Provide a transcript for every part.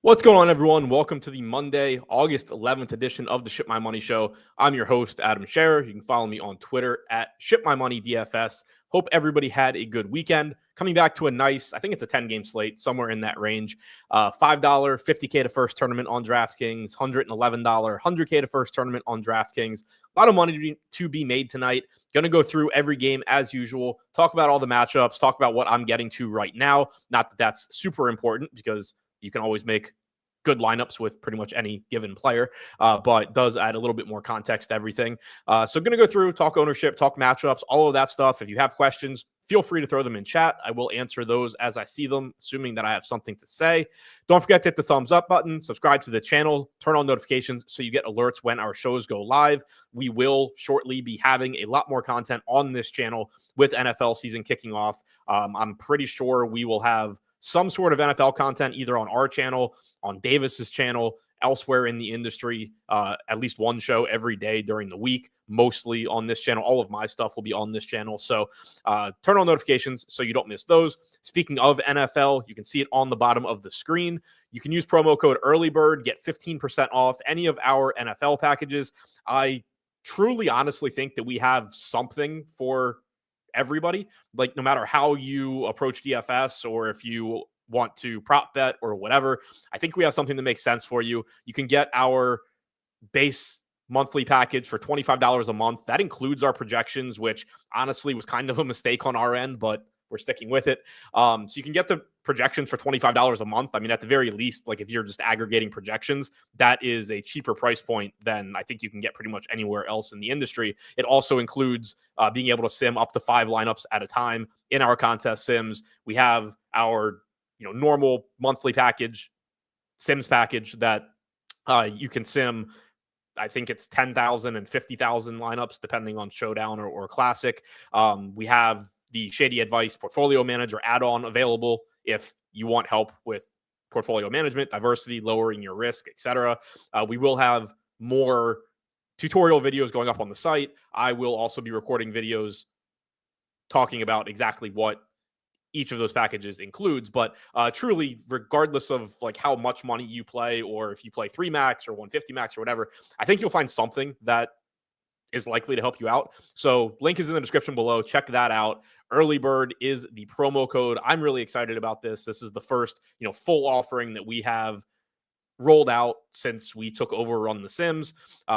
What's going on, everyone? Welcome to the Monday, August 11th edition of the Ship My Money Show. I'm your host, Adam Scherer. You can follow me on Twitter at ShipMyMoney DFS. Hope everybody had a good weekend. Coming back to a nice, I think it's a 10-game slate, somewhere in that range. $5, $50K to first tournament on DraftKings, $111, $100K to first tournament on DraftKings. A lot of money to be made tonight. Going to go through every game as usual, talk about all the matchups, talk about what I'm getting to right now. Not that that's super important because you can always make good lineups with pretty much any given player, but does add a little bit more context to everything. So going to go through, talk ownership, talk matchups, all of that stuff. If you have questions, feel free to throw them in chat. I will answer those as I see them, assuming that I have something to say. Don't forget to hit the thumbs up button, subscribe to the channel, turn on notifications so you get alerts when our shows go live. We will shortly be having a lot more content on this channel with NFL season kicking off. I'm pretty sure we will have some sort of NFL content either on our channel, on Davis's channel, elsewhere in the industry, at least one show every day during the week, mostly on this channel. All of my stuff will be on this channel. So turn on notifications so you don't miss those. Speaking of NFL, you can see it on the bottom of the screen. You can use promo code EARLYBIRD, get 15% off any of our NFL packages. I truly, honestly think that we have something for everybody. Like, no matter how you approach DFS or if you want to prop bet or whatever, I think we have something that makes sense for you. You can get our base monthly package for $25 a month. That includes our projections, which honestly was kind of a mistake on our end, but we're sticking with it. So you can get the projections for $25 a month. I mean, at the very least, like if you're just aggregating projections, that is a cheaper price point than I think you can get pretty much anywhere else in the industry. It also includes being able to sim up to 5 lineups at a time in our contest sims. We have our normal monthly package, sims package that you can sim. I think it's 10,000 and 50,000 lineups, depending on Showdown or Classic. We have the Shady Advice Portfolio Manager add-on available if you want help with portfolio management, diversity, lowering your risk, etc. We will have more tutorial videos going up on the site. I will also be recording videos talking about exactly what each of those packages includes, but truly, regardless of like how much money you play, or if you play 3 max or 150 max or whatever, I think you'll find something that is likely to help you out. So link is in the description below. Check that out. Early Bird is the promo code. I'm really excited about this. This is the first, full offering that we have rolled out since we took over on the Sims.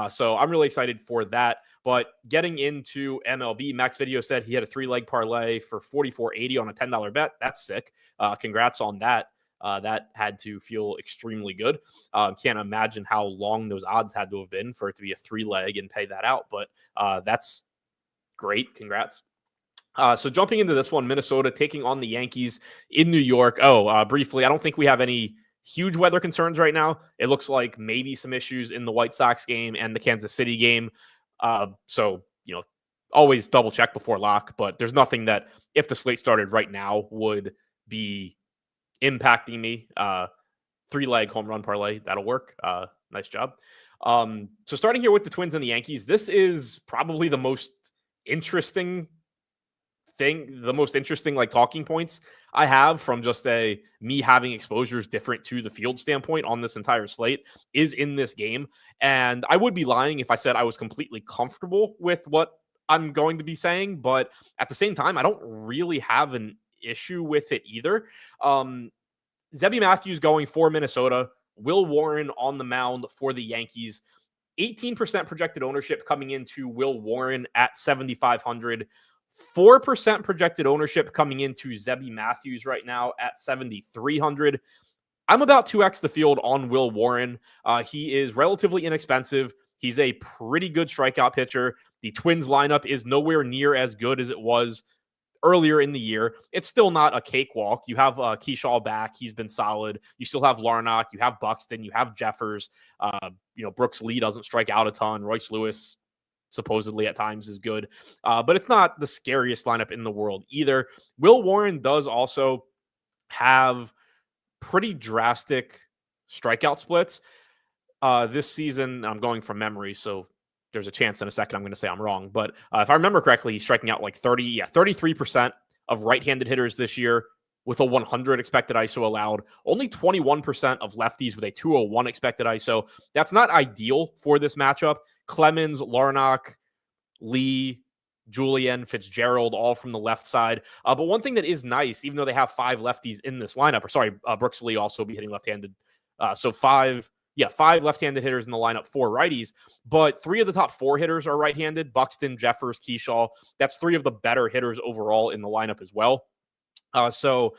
So I'm really excited for that. But getting into MLB, Max Video said he had a 3-leg parlay for $44.80 on a $10 bet. That's sick. Congrats on that. That had to feel extremely good. Can't imagine how long those odds had to have been for it to be a 3-leg and pay that out. But that's great. Congrats. So jumping into this one, Minnesota taking on the Yankees in New York. Briefly, I don't think we have any huge weather concerns right now. It looks like maybe some issues in the White Sox game and the Kansas City game. So always double check before lock, but there's nothing that, if the slate started right now, would be impacting me. 3-leg home run parlay, that'll work. Nice job. So starting here with the Twins and the Yankees, this is probably the most interesting like talking points I have from just me having exposures different to the field standpoint on this entire slate is in this game. And I would be lying if I said I was completely comfortable with what I'm going to be saying, but at the same time, I don't really have an issue with it either. Zebby Matthews going for Minnesota, Will Warren on the mound for the Yankees. 18% projected ownership coming into Will Warren at 7,500. 4% projected ownership coming into Zebby Matthews right now at 7,300. I'm about 2x the field on Will Warren. He is relatively inexpensive. He's a pretty good strikeout pitcher. The Twins lineup is nowhere near as good as it was earlier in the year. It's still not a cakewalk. You have Keyshaw back. He's been solid. You still have Larnach. You have Buxton. You have Jeffers. Brooks Lee doesn't strike out a ton. Royce Lewis supposedly at times is good. But it's not the scariest lineup in the world either. Will Warren does also have pretty drastic strikeout splits. This season, I'm going from memory, so there's a chance in a second I'm going to say I'm wrong. But if I remember correctly, he's striking out like 33% of right-handed hitters this year, with a 100 expected ISO allowed, only 21% of lefties with a 201 expected ISO. That's not ideal for this matchup. Clemens, Larnach, Lee, Julian, Fitzgerald, all from the left side. But one thing that is nice, even though they have 5 lefties in this lineup, Brooks Lee also be hitting left-handed. So 5 left-handed hitters in the lineup, 4 righties, but 3 of the top 4 hitters are right-handed: Buxton, Jeffers, Keyshaw. That's 3 of the better hitters overall in the lineup as well. So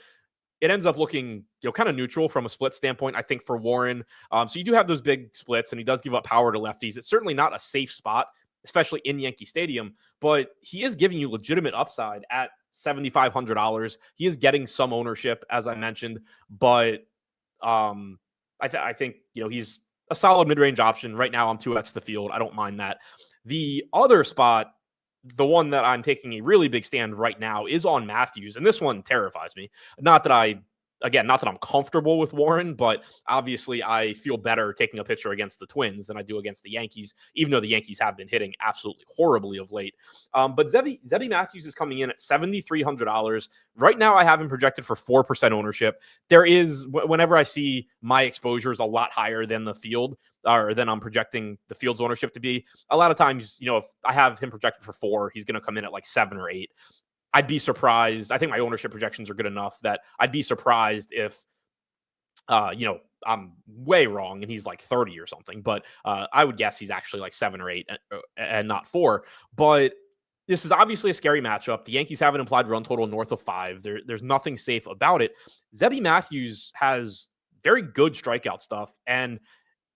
it ends up looking, kind of neutral from a split standpoint, I think, for Warren. So you do have those big splits, and he does give up power to lefties. It's certainly not a safe spot, especially in Yankee Stadium, but he is giving you legitimate upside at $7,500. He is getting some ownership, as I mentioned, but I think, he's a solid mid-range option. Right now, I'm 2x the field. I don't mind that. The other spot, the one that I'm taking a really big stand right now, is on Matthews, and this one terrifies me. Not that I'm comfortable with Warren, but obviously I feel better taking a pitcher against the Twins than I do against the Yankees, even though the Yankees have been hitting absolutely horribly of late. But Zebby Matthews is coming in at $7,300. Right now, I have him projected for 4% ownership. There is, whenever I see my exposure is a lot higher than the field, or than I'm projecting the field's ownership to be, a lot of times, if I have him projected for 4, he's going to come in at like 7 or 8. I'd be surprised. I think my ownership projections are good enough that I'd be surprised if, I'm way wrong and he's like 30 or something. But I would guess he's actually like 7 or 8 and not 4. But this is obviously a scary matchup. The Yankees have an implied run total north of 5. There's nothing safe about it. Zebby Matthews has very good strikeout stuff and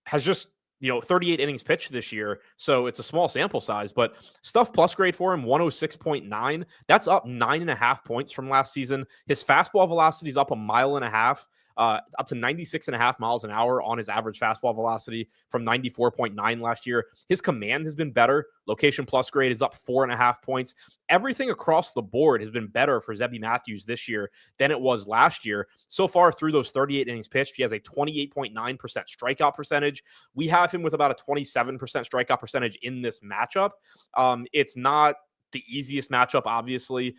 has just 38 innings pitched this year. So it's a small sample size, but stuff plus grade for him, 106.9. That's up 9.5 points from last season. His fastball velocity is up 1.5 miles, up to 96.5 miles an hour on his average fastball velocity from 94.9 last year. His command has been better. Location plus grade is up 4.5 points. Everything across the board has been better for Zebby Matthews this year than it was last year. So far through those 38 innings pitched, he has a 28.9% strikeout percentage. We have him with about a 27% strikeout percentage in this matchup. It's not the easiest matchup, obviously.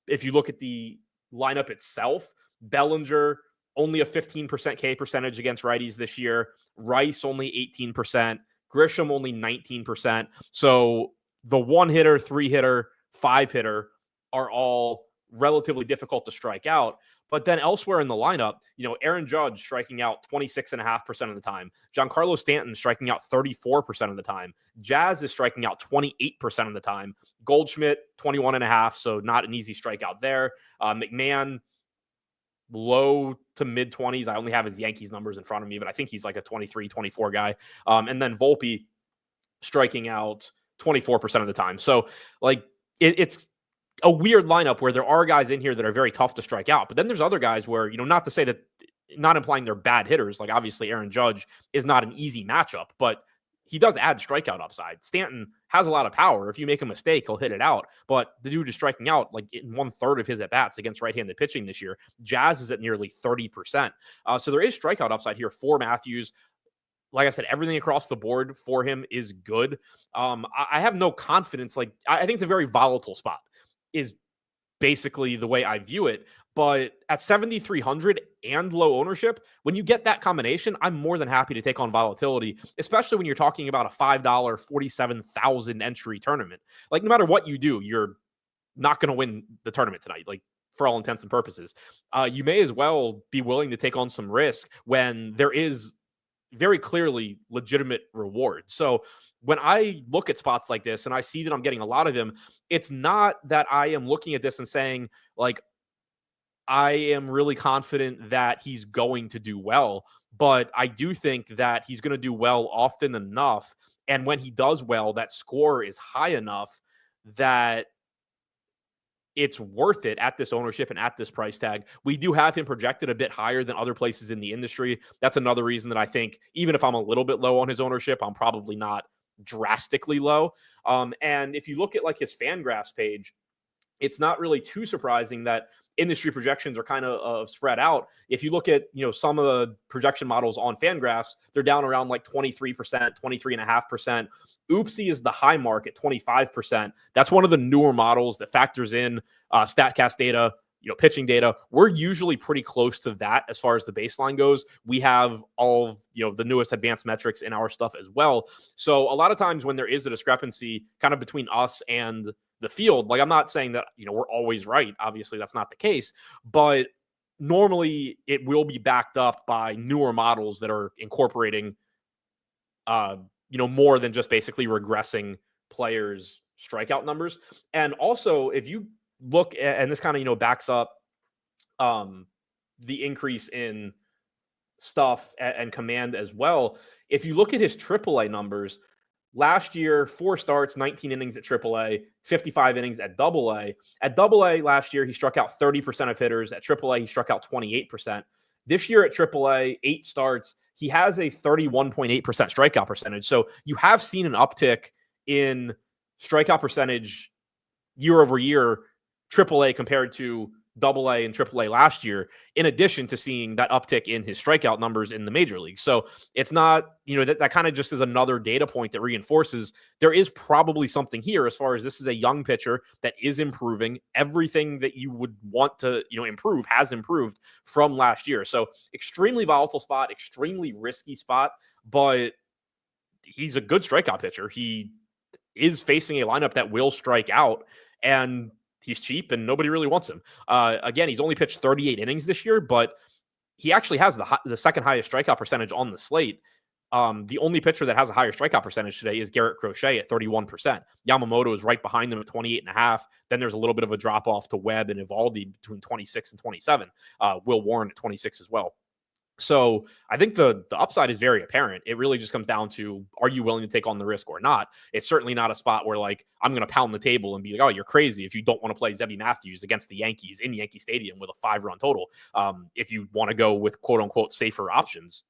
If you look at the lineup itself, Bellinger, only a 15% K percentage against righties this year. Rice, only 18%. Grisham, only 19%. So the 1-hitter, 3-hitter, 5-hitter are all relatively difficult to strike out. But then elsewhere in the lineup, Aaron Judge striking out 26.5% of the time. Giancarlo Stanton striking out 34% of the time. Jazz is striking out 28% of the time. Goldschmidt, 21.5%, so not an easy strikeout there. McMahon, low to mid 20s. I only have his Yankees numbers in front of me, but I think he's like a 23, 24 guy. And then Volpe striking out 24% of the time. So it's a weird lineup where there are guys in here that are very tough to strike out. But then there's other guys where, not to say that, not implying they're bad hitters. Like obviously Aaron Judge is not an easy matchup, but he does add strikeout upside. Stanton has a lot of power. If you make a mistake, he'll hit it out. But the dude is striking out like in 1/3 of his at-bats against right-handed pitching this year. Jazz is at nearly 30%. So there is strikeout upside here for Matthews. Like I said, everything across the board for him is good. I have no confidence. I think it's a very volatile spot is basically the way I view it. But at 7,300 and low ownership, when you get that combination, I'm more than happy to take on volatility, especially when you're talking about a $5 47,000 entry tournament. Like no matter what you do, you're not going to win the tournament tonight. Like for all intents and purposes, you may as well be willing to take on some risk when there is very clearly legitimate reward. So when I look at spots like this and I see that I'm getting a lot of him, it's not that I am looking at this and saying like, I am really confident that he's going to do well, but I do think that he's going to do well often enough. And when he does well, that score is high enough that it's worth it at this ownership and at this price tag. We do have him projected a bit higher than other places in the industry. That's another reason that I think even if I'm a little bit low on his ownership, I'm probably not drastically low. And if you look at like his Fangraphs page, it's not really too surprising that industry projections are kind of spread out. If you look at, some of the projection models on Fangraphs, they're down around like 23%, 23.5%. Oopsie is the high mark at 25%. That's one of the newer models that factors in StatCast data pitching data. We're usually pretty close to that as far as the baseline goes. We have all of, the newest advanced metrics in our stuff as well. So a lot of times when there is a discrepancy kind of between us and the field, like I'm not saying that, we're always right. Obviously that's not the case, but normally it will be backed up by newer models that are incorporating, more than just basically regressing players' strikeout numbers. And also if you look at, and this kind of, backs up the increase in stuff and command as well. If you look at his AAA numbers, last year, 4 starts, 19 innings at AAA, 55 innings at AA. At AA last year, he struck out 30% of hitters. At AAA, he struck out 28%. This year at AAA, 8 starts, he has a 31.8% strikeout percentage. So you have seen an uptick in strikeout percentage year over year, AAA compared to AA and AAA last year, in addition to seeing that uptick in his strikeout numbers in the major leagues. So it's not, that kind of just is another data point that reinforces there is probably something here as far as this is a young pitcher that is improving. Everything that you would want to, improve has improved from last year. So extremely volatile spot, extremely risky spot, but he's a good strikeout pitcher. He is facing a lineup that will strike out, and he's cheap and nobody really wants him. Again, he's only pitched 38 innings this year, but he actually has the second highest strikeout percentage on the slate. The only pitcher that has a higher strikeout percentage today is Garrett Crochet at 31%. Yamamoto is right behind them at 28.5. Then there's a little bit of a drop off to Webb and Evaldi between 26 and 27. Will Warren at 26 as well. So I think the upside is very apparent. It really just comes down to, are you willing to take on the risk or not? It's certainly not a spot where like I'm going to pound the table and be like, oh, you're crazy if you don't want to play Zebby Matthews against the Yankees in Yankee Stadium with a 5-run total. If you want to go with quote unquote safer options,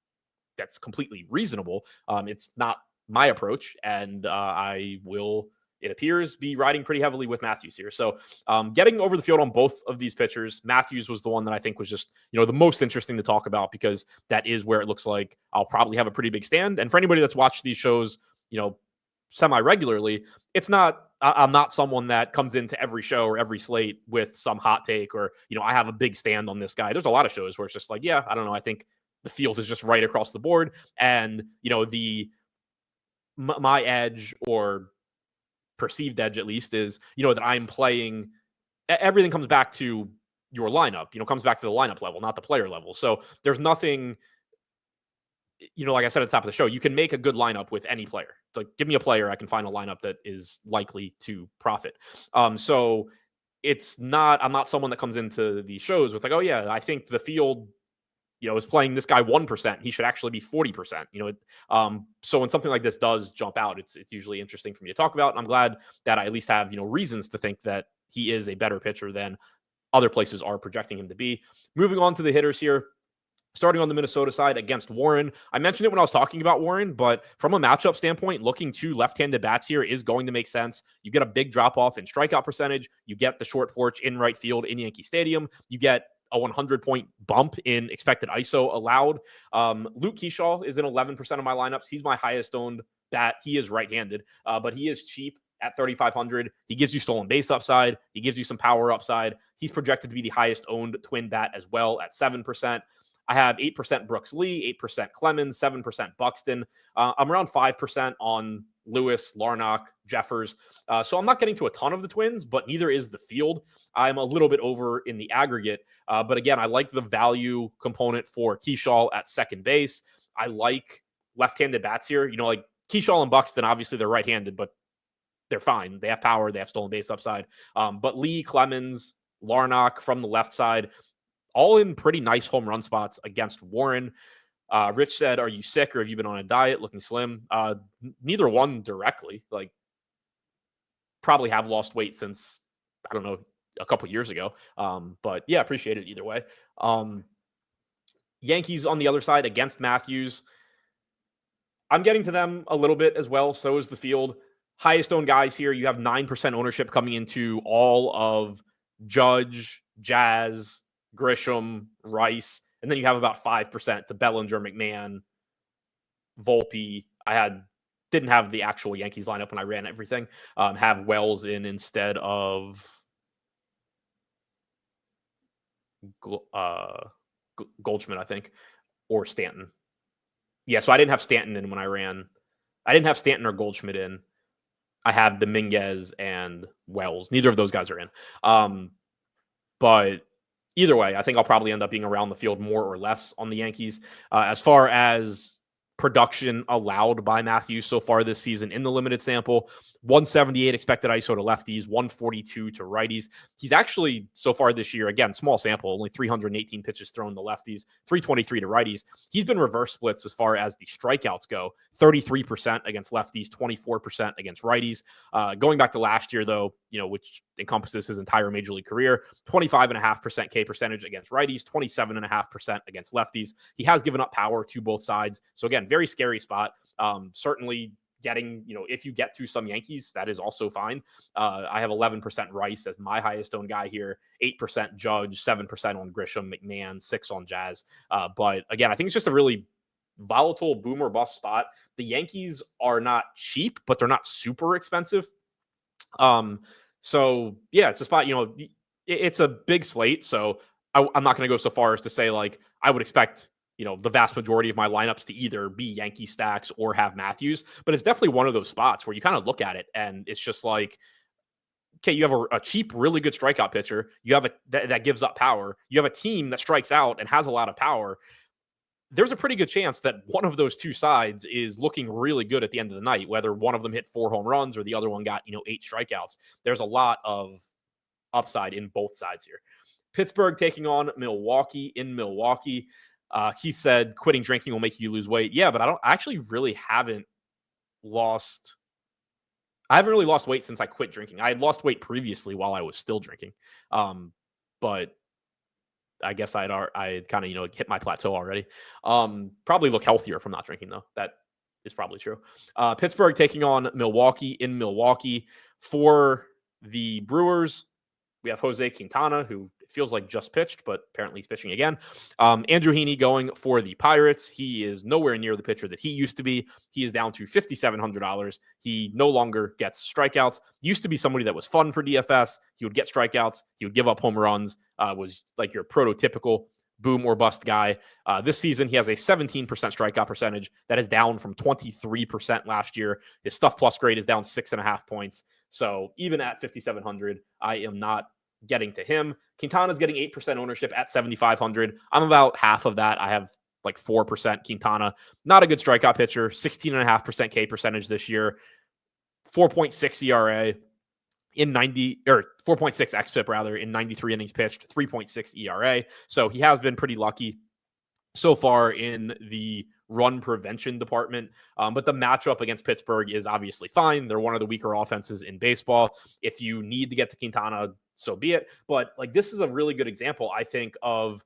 that's completely reasonable. It's not my approach, and I will, it appears, be riding pretty heavily with Matthews here. So getting over the field on both of these pitchers, Matthews was the one that I think was just, the most interesting to talk about, because that is where it looks like I'll probably have a pretty big stand. And for anybody that's watched these shows, semi-regularly, I'm not someone that comes into every show or every slate with some hot take or, I have a big stand on this guy. There's a lot of shows where it's just like, yeah, I don't know. I think the field is just right across the board. And, my edge, or perceived edge at least, is that I'm playing, everything comes back to your lineup, comes back to the lineup level, not the player level. So there's nothing, like I said at the top of the show, you can make a good lineup with any player. It's like, give me a player, I can find a lineup that is likely to profit. So it's not, I'm not someone that comes into these shows with like, oh yeah, I think the field is playing this guy 1%. He should actually be 40%. So when something like this does jump out, it's usually interesting for me to talk about. And I'm glad that I at least have, reasons to think that he is a better pitcher than other places are projecting him to be. Moving on to the hitters here. Starting on the Minnesota side against Warren. I mentioned it when I was talking about Warren, but from a matchup standpoint, looking to left-handed bats here is going to make sense. You get a big drop-off in strikeout percentage. You get the short porch in right field in Yankee Stadium. You get a 100-point bump in expected ISO allowed. Luke Keyshaw is in 11% of my lineups. He's my highest owned bat. He is right-handed, but he is cheap at 3,500. He gives you stolen base upside. He gives you some power upside. He's projected to be the highest owned twin bat as well at 7%. I have 8% Brooks Lee, 8% Clemens, 7% Buxton. I'm around 5% on Lewis, Larnach, Jeffers. So I'm not getting to a ton of the Twins, but neither is the field. I'm a little bit over in the aggregate. But again, I like the value component for Keyshaw at second base. I like left-handed bats here. Like Keyshaw and Buxton, obviously they're right-handed, but they're fine. They have power. They have stolen base upside. But Lee, Clemens, Larnach from the left side, all in pretty nice home run spots against Warren. Rich said, are you sick or have you been on a diet looking slim? Neither one directly. Like, probably have lost weight since, I don't know, a couple years ago. But yeah, appreciate it either way. Yankees on the other side against Matthews. I'm getting to them a little bit as well. So is the field. Highest owned guys here. You have 9% ownership coming into all of Judge, Jazz, Grisham, Rice, and then you have about 5% to Bellinger, McMahon, Volpe. Didn't have the actual Yankees lineup when I ran everything. Have Wells in instead of Goldschmidt, I think, or Stanton. Yeah, so I didn't have Stanton in when I ran. I didn't have Stanton or Goldschmidt in. I have Dominguez and Wells. Neither of those guys are in. But either way, I think I'll probably end up being around the field more or less on the Yankees. As far as production allowed by Matthews so far this season in the limited sample, 178 expected ISO to lefties, 142 to righties. He's actually, so far this year, again, small sample, only 318 pitches thrown to lefties, 323 to righties. He's been reverse splits as far as the strikeouts go, 33% against lefties, 24% against righties. Going back to last year, though, which encompasses his entire major league career, 25.5% K percentage against righties, 27.5% against lefties. He has given up power to both sides. So again, very scary spot. Certainly getting, if you get to some Yankees, that is also fine. I have 11% Rice as my highest owned guy here, 8% Judge, 7% on Grisham, McMahon, 6 on Jazz. But again, I think it's just a really volatile boom or bust spot. The Yankees are not cheap, but they're not super expensive. So yeah, it's a spot, it's a big slate. So I'm not going to go so far as to say like, I would expect, the vast majority of my lineups to either be Yankee stacks or have Matthews, but it's definitely one of those spots where you kind of look at it and it's just like, okay, you have a cheap, really good strikeout pitcher. You have that gives up power. You have a team that strikes out and has a lot of power. There's a pretty good chance that one of those two sides is looking really good at the end of the night, whether one of them hit 4 home runs or the other one got, 8 strikeouts. There's a lot of upside in both sides here. Pittsburgh taking on Milwaukee in Milwaukee. He said quitting drinking will make you lose weight. Yeah, but I haven't really lost weight since I quit drinking. I had lost weight previously while I was still drinking. But I guess I had kind of, hit my plateau already. Probably look healthier from not drinking, though. That is probably true. Pittsburgh taking on Milwaukee in Milwaukee. For the Brewers, we have Jose Quintana, who feels like just pitched, but apparently he's pitching again. Andrew Heaney going for the Pirates. He is nowhere near the pitcher that he used to be. He is down to $5,700. He no longer gets strikeouts. Used to be somebody that was fun for DFS. He would get strikeouts. He would give up home runs. Was like your prototypical boom or bust guy. This season, he has a 17% strikeout percentage. That is down from 23% last year. His stuff plus grade is down 6.5 points. So even at 5,700, I am not getting to him. Quintana's getting 8% ownership at 7,500. I'm about half of that. I have like 4% Quintana. Not a good strikeout pitcher. 16.5% K percentage this year. 4.6 ERA in 4.6 xFIP rather in 93 innings pitched. 3.6 ERA. So he has been pretty lucky so far in the run prevention department. But the matchup against Pittsburgh is obviously fine. They're one of the weaker offenses in baseball. If you need to get to Quintana, so be it. But like, this is a really good example, I think, of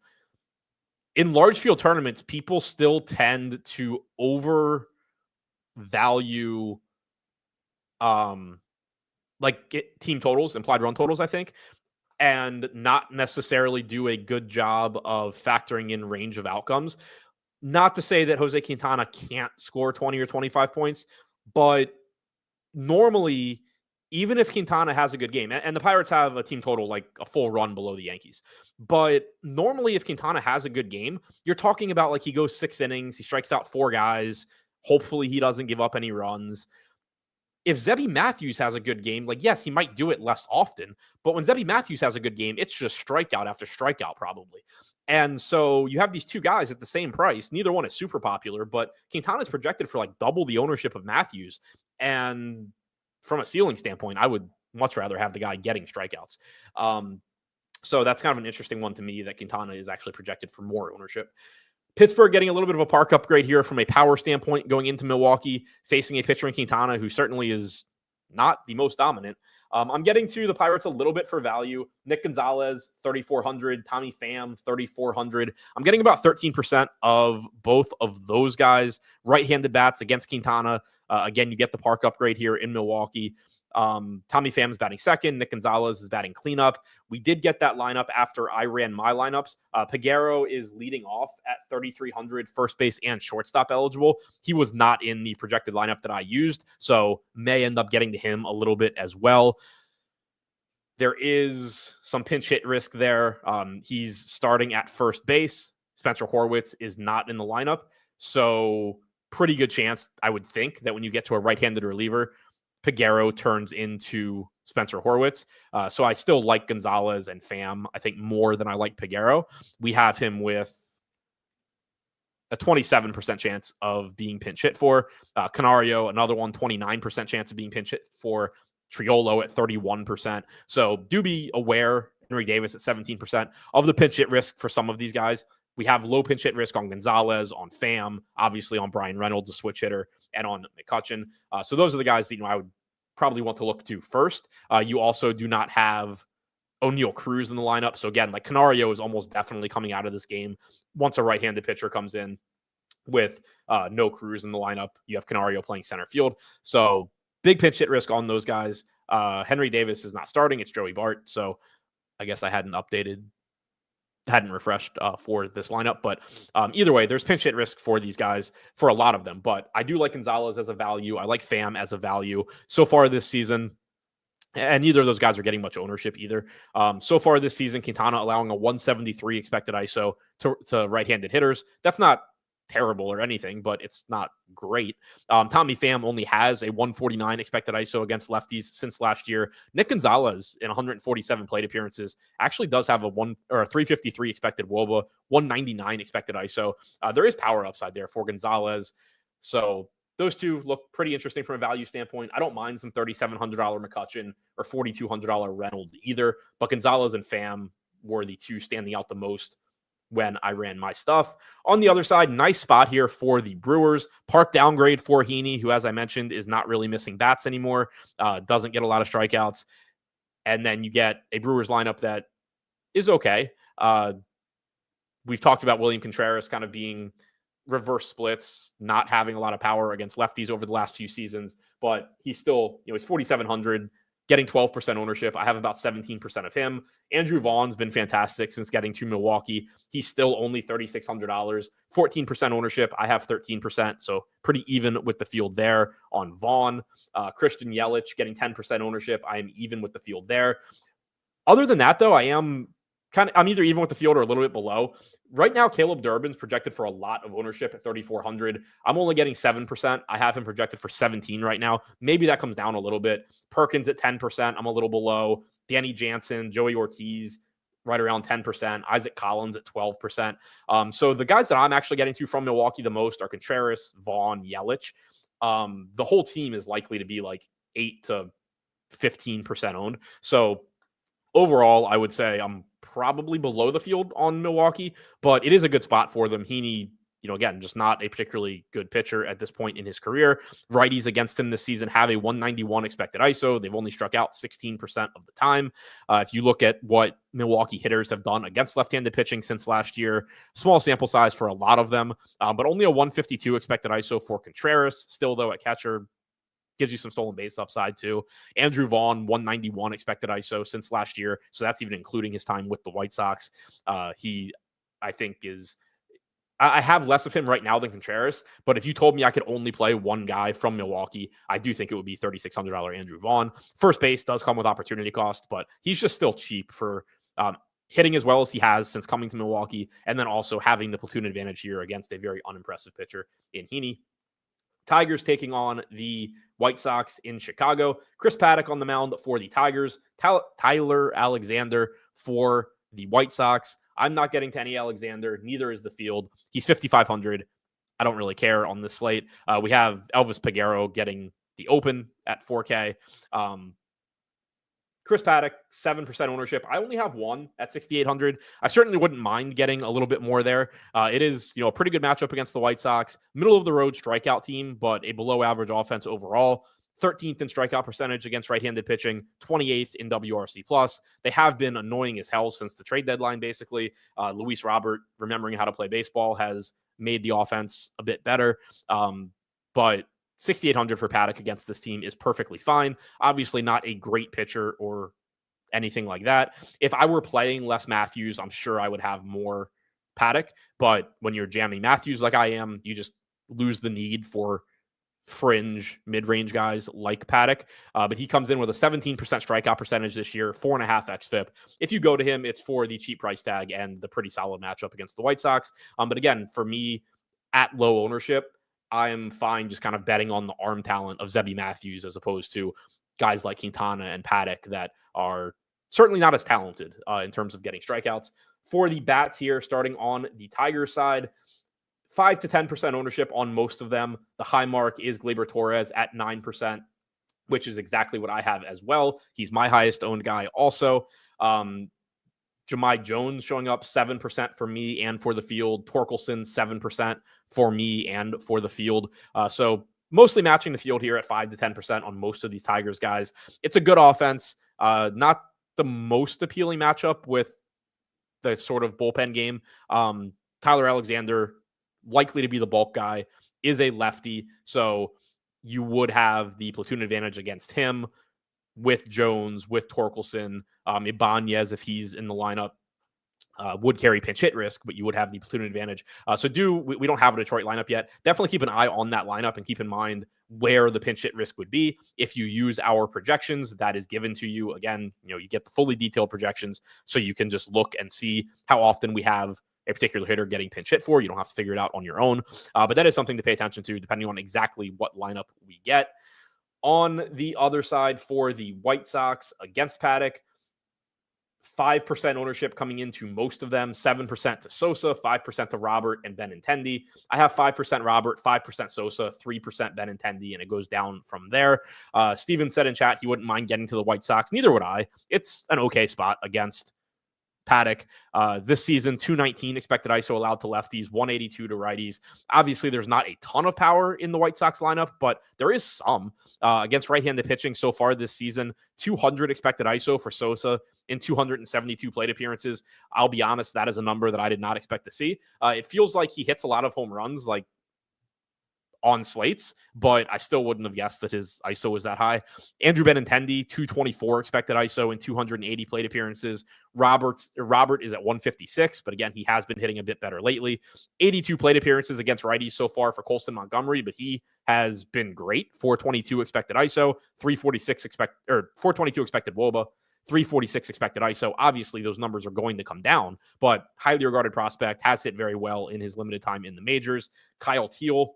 in large field tournaments, people still tend to overvalue team totals, implied run totals, I think, and not necessarily do a good job of factoring in range of outcomes. Not to say that Jose Quintana can't score 20 or 25 points, but normally, even if Quintana has a good game, and the Pirates have a team total like a full run below the Yankees, but normally if Quintana has a good game, you're talking about like he goes 6 innings, he strikes out 4 guys, hopefully he doesn't give up any runs. If Zebby Matthews has a good game, like, yes, he might do it less often, but when Zebby Matthews has a good game, it's just strikeout after strikeout probably. And so you have these two guys at the same price. Neither one is super popular, but Quintana is projected for like double the ownership of Matthews. And from a ceiling standpoint, I would much rather have the guy getting strikeouts. So that's kind of an interesting one to me that Quintana is actually projected for more ownership. Pittsburgh getting a little bit of a park upgrade here from a power standpoint going into Milwaukee, facing a pitcher in Quintana who certainly is not the most dominant. I'm getting to the Pirates a little bit for value. Nick Gonzalez, 3,400. Tommy Pham, 3,400. I'm getting about 13% of both of those guys. Right-handed bats against Quintana. Again, you get the park upgrade here in Milwaukee. Tommy Pham is batting second. Nick Gonzalez is batting cleanup. We did get that lineup after I ran my lineups. Peguero is leading off at 3,300, first base and shortstop eligible. He was not in the projected lineup that I used, so may end up getting to him a little bit as well. There is some pinch hit risk there. He's starting at first base. Spencer Horwitz is not in the lineup. So pretty good chance, I would think, that when you get to a right-handed reliever, Peguero turns into Spencer Horwitz. So I still like Gonzalez and Pham, I think, more than I like Peguero. We have him with a 27% chance of being pinch hit for. Canario, another one, 29% chance of being pinch hit for. Triolo at 31%. So do be aware, Henry Davis at 17%, of the pinch hit risk for some of these guys. We have low pinch hit risk on Gonzalez, on Pham, obviously on Brian Reynolds, a switch hitter, and on McCutchen. So those are the guys that I would probably want to look to first. You also do not have O'Neal Cruz in the lineup. So again, like Canario is almost definitely coming out of this game once a right-handed pitcher comes in with no Cruz in the lineup. You have Canario playing center field. So big pinch hit risk on those guys. Henry Davis is not starting. It's Joey Bart. So I guess I hadn't refreshed for this lineup. But either way, there's pinch hit risk for these guys, for a lot of them. But I do like Gonzalez as a value. I like Pham as a value. So far this season, and neither of those guys are getting much ownership either. So far this season, Quintana allowing a 173 expected ISO to right-handed hitters. That's not terrible or anything, but it's not great. Tommy Pham only has a 149 expected ISO against lefties since last year. Nick Gonzalez, in 147 plate appearances, actually does have a 353 expected WOBA, 199 expected ISO. There is power upside there for Gonzalez. So those two look pretty interesting from a value standpoint. I don't mind some $3,700 McCutchen or $4,200 Reynolds either, but Gonzalez and Pham were the two standing out the most when I ran my stuff. On the other side, nice spot here for the Brewers. Park downgrade for Heaney, who, as I mentioned, is not really missing bats anymore, doesn't get a lot of strikeouts. And then you get a Brewers lineup that is okay. We've talked about William Contreras kind of being reverse splits, not having a lot of power against lefties over the last few seasons, but he's still, he's 4,700, getting 12% ownership. I have about 17% of him. Andrew Vaughn's been fantastic since getting to Milwaukee. He's still only $3,600, 14% ownership. I have 13%, so pretty even with the field there on Vaughn. Christian Yelich getting 10% ownership. I am even with the field there. Other than that, though, I'm either even with the field or a little bit below. Right now, Caleb Durbin's projected for a lot of ownership at 3,400. I'm only getting 7%. I have him projected for 17 right now. Maybe that comes down a little bit. Perkins at 10%. I'm a little below. Danny Jansen, Joey Ortiz, right around 10%. Isaac Collins at 12%. So the guys that I'm actually getting to from Milwaukee the most are Contreras, Vaughn, Yelich. The whole team is likely to be like 8 to 15% owned. So overall, I would say I'm probably below the field on Milwaukee, but it is a good spot for them. Heaney, again, just not a particularly good pitcher at this point in his career. Righties against him this season have a 191 expected ISO. They've only struck out 16% of the time. If you look at what Milwaukee hitters have done against left-handed pitching since last year, small sample size for a lot of them, but only a 152 expected ISO for Contreras. Still, though, at catcher, gives you some stolen base upside too. Andrew Vaughn, 191 expected ISO since last year. So that's even including his time with the White Sox. He, I think, I have less of him right now than Contreras, but if you told me I could only play one guy from Milwaukee, I do think it would be $3,600 Andrew Vaughn. First base does come with opportunity cost, but he's just still cheap for hitting as well as he has since coming to Milwaukee, and then also having the platoon advantage here against a very unimpressive pitcher in Heaney. Tigers taking on the White Sox in Chicago. Chris Paddock on the mound for the Tigers. Tyler Alexander for the White Sox. I'm not getting to any Alexander. Neither is the field. He's 5,500. I don't really care on this slate. We have Elvis Peguero getting the open at 4K. Chris Paddock, 7% ownership. I only have one at 6,800. I certainly wouldn't mind getting a little bit more there. It is, a pretty good matchup against the White Sox. Middle of the road strikeout team, but a below average offense overall. 13th in strikeout percentage against right-handed pitching, 28th in WRC+. They have been annoying as hell since the trade deadline, basically. Luis Robert, remembering how to play baseball, has made the offense a bit better. But 6,800 for Paddock against this team is perfectly fine. Obviously not a great pitcher or anything like that. If I were playing Les Matthews, I'm sure I would have more Paddock. But when you're jamming Matthews like I am, you just lose the need for fringe mid-range guys like Paddock, but he comes in with a 17% strikeout percentage this year, 4.5 xFIP. If you go to him, it's for the cheap price tag and the pretty solid matchup against the White Sox. But again, for me, at low ownership, I'm fine just kind of betting on the arm talent of Zebby Matthews as opposed to guys like Quintana and Paddock that are certainly not as talented in terms of getting strikeouts. For the bats here, starting on the Tigers side, 5 to 10% ownership on most of them. The high mark is Gleyber Torres at 9%, which is exactly what I have as well. He's my highest owned guy also. Jahmai Jones showing up 7% for me and for the field. Torkelson 7% for me and for the field. So mostly matching the field here at 5 to 10% on most of these Tigers guys. It's a good offense. Not the most appealing matchup with the sort of bullpen game. Tyler Alexander, likely to be the bulk guy, is a lefty. So you would have the platoon advantage against him with Jones, with Torkelson. Ibanez, if he's in the lineup, would carry pinch hit risk, but you would have the platoon advantage. We don't have a Detroit lineup yet. Definitely keep an eye on that lineup and keep in mind where the pinch hit risk would be. If you use our projections, that is given to you. Again, you get the fully detailed projections, so you can just look and see how often we have a particular hitter getting pinch hit for. You don't have to figure it out on your own. But that is something to pay attention to depending on exactly what lineup we get. On the other side, for the White Sox against Paddock, 5% ownership coming into most of them, 7% to Sosa, 5% to Robert and Benintendi. I have 5% Robert, 5% Sosa, 3% Benintendi, and it goes down from there. Steven said in chat he wouldn't mind getting to the White Sox. Neither would I. It's an okay spot against Paddock. This season, 219 expected ISO allowed to lefties, 182 to righties. Obviously, there's not a ton of power in the White Sox lineup, but there is some. Against right-handed pitching so far this season, 200 expected ISO for Sosa in 272 plate appearances. I'll be honest, that is a number that I did not expect to see. It feels like he hits a lot of home runs, like on slates, but I still wouldn't have guessed that his ISO was that high. Andrew Benintendi, 224 expected ISO in 280 plate appearances. Robert is at 156, but again, he has been hitting a bit better lately. 82 plate appearances against righties so far for Colston Montgomery, but he has been great. 422 expected ISO, 422 expected WOBA, 346 expected ISO. Obviously, those numbers are going to come down, but highly regarded prospect, has hit very well in his limited time in the majors. Kyle Teal,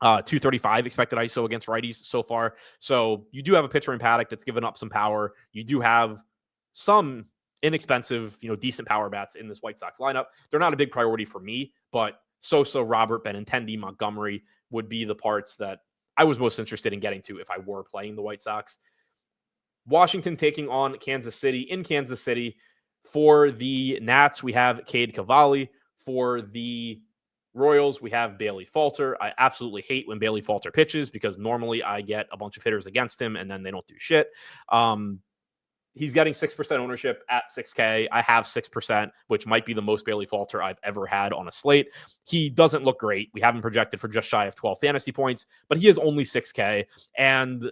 235 expected ISO against righties so far. So you do have a pitcher in Paddock that's given up some power. You do have some inexpensive, decent power bats in this White Sox lineup. They're not a big priority for me, but Sosa, Robert, Benintendi, Montgomery would be the parts that I was most interested in getting to if I were playing the White Sox. Washington taking on Kansas City. In Kansas City, for the Nats, we have Cade Cavalli. For the Royals, we have Bailey Falter. I absolutely hate when Bailey Falter pitches because normally I get a bunch of hitters against him and then they don't do shit. He's getting 6% ownership at 6K. I have 6%, which might be the most Bailey Falter I've ever had on a slate. He doesn't look great. We have him projected for just shy of 12 fantasy points, but he is only 6K. And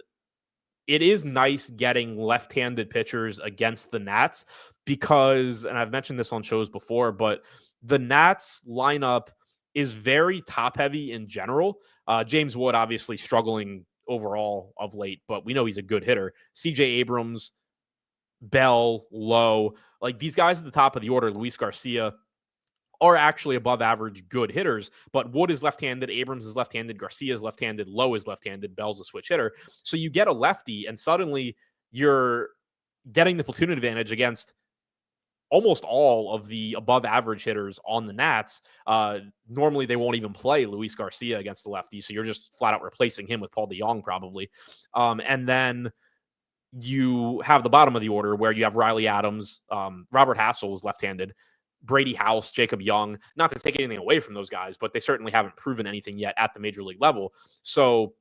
it is nice getting left-handed pitchers against the Nats because, and I've mentioned this on shows before, but the Nats lineup is very top-heavy in general. James Wood obviously struggling overall of late, but we know he's a good hitter. CJ Abrams, Bell, Lowe, like these guys at the top of the order, Luis Garcia, are actually above average good hitters, but Wood is left-handed, Abrams is left-handed, Garcia is left-handed, Lowe is left-handed, Bell's a switch hitter. So you get a lefty, and suddenly you're getting the platoon advantage against almost all of the above average hitters on the Nats. Normally they won't even play Luis Garcia against the lefty. So you're just flat out replacing him with Paul DeJong probably. And then you have the bottom of the order where you have Riley Adams, Robert Hassel is left-handed, Brady House, Jacob Young, not to take anything away from those guys, but they certainly haven't proven anything yet at the major league level. So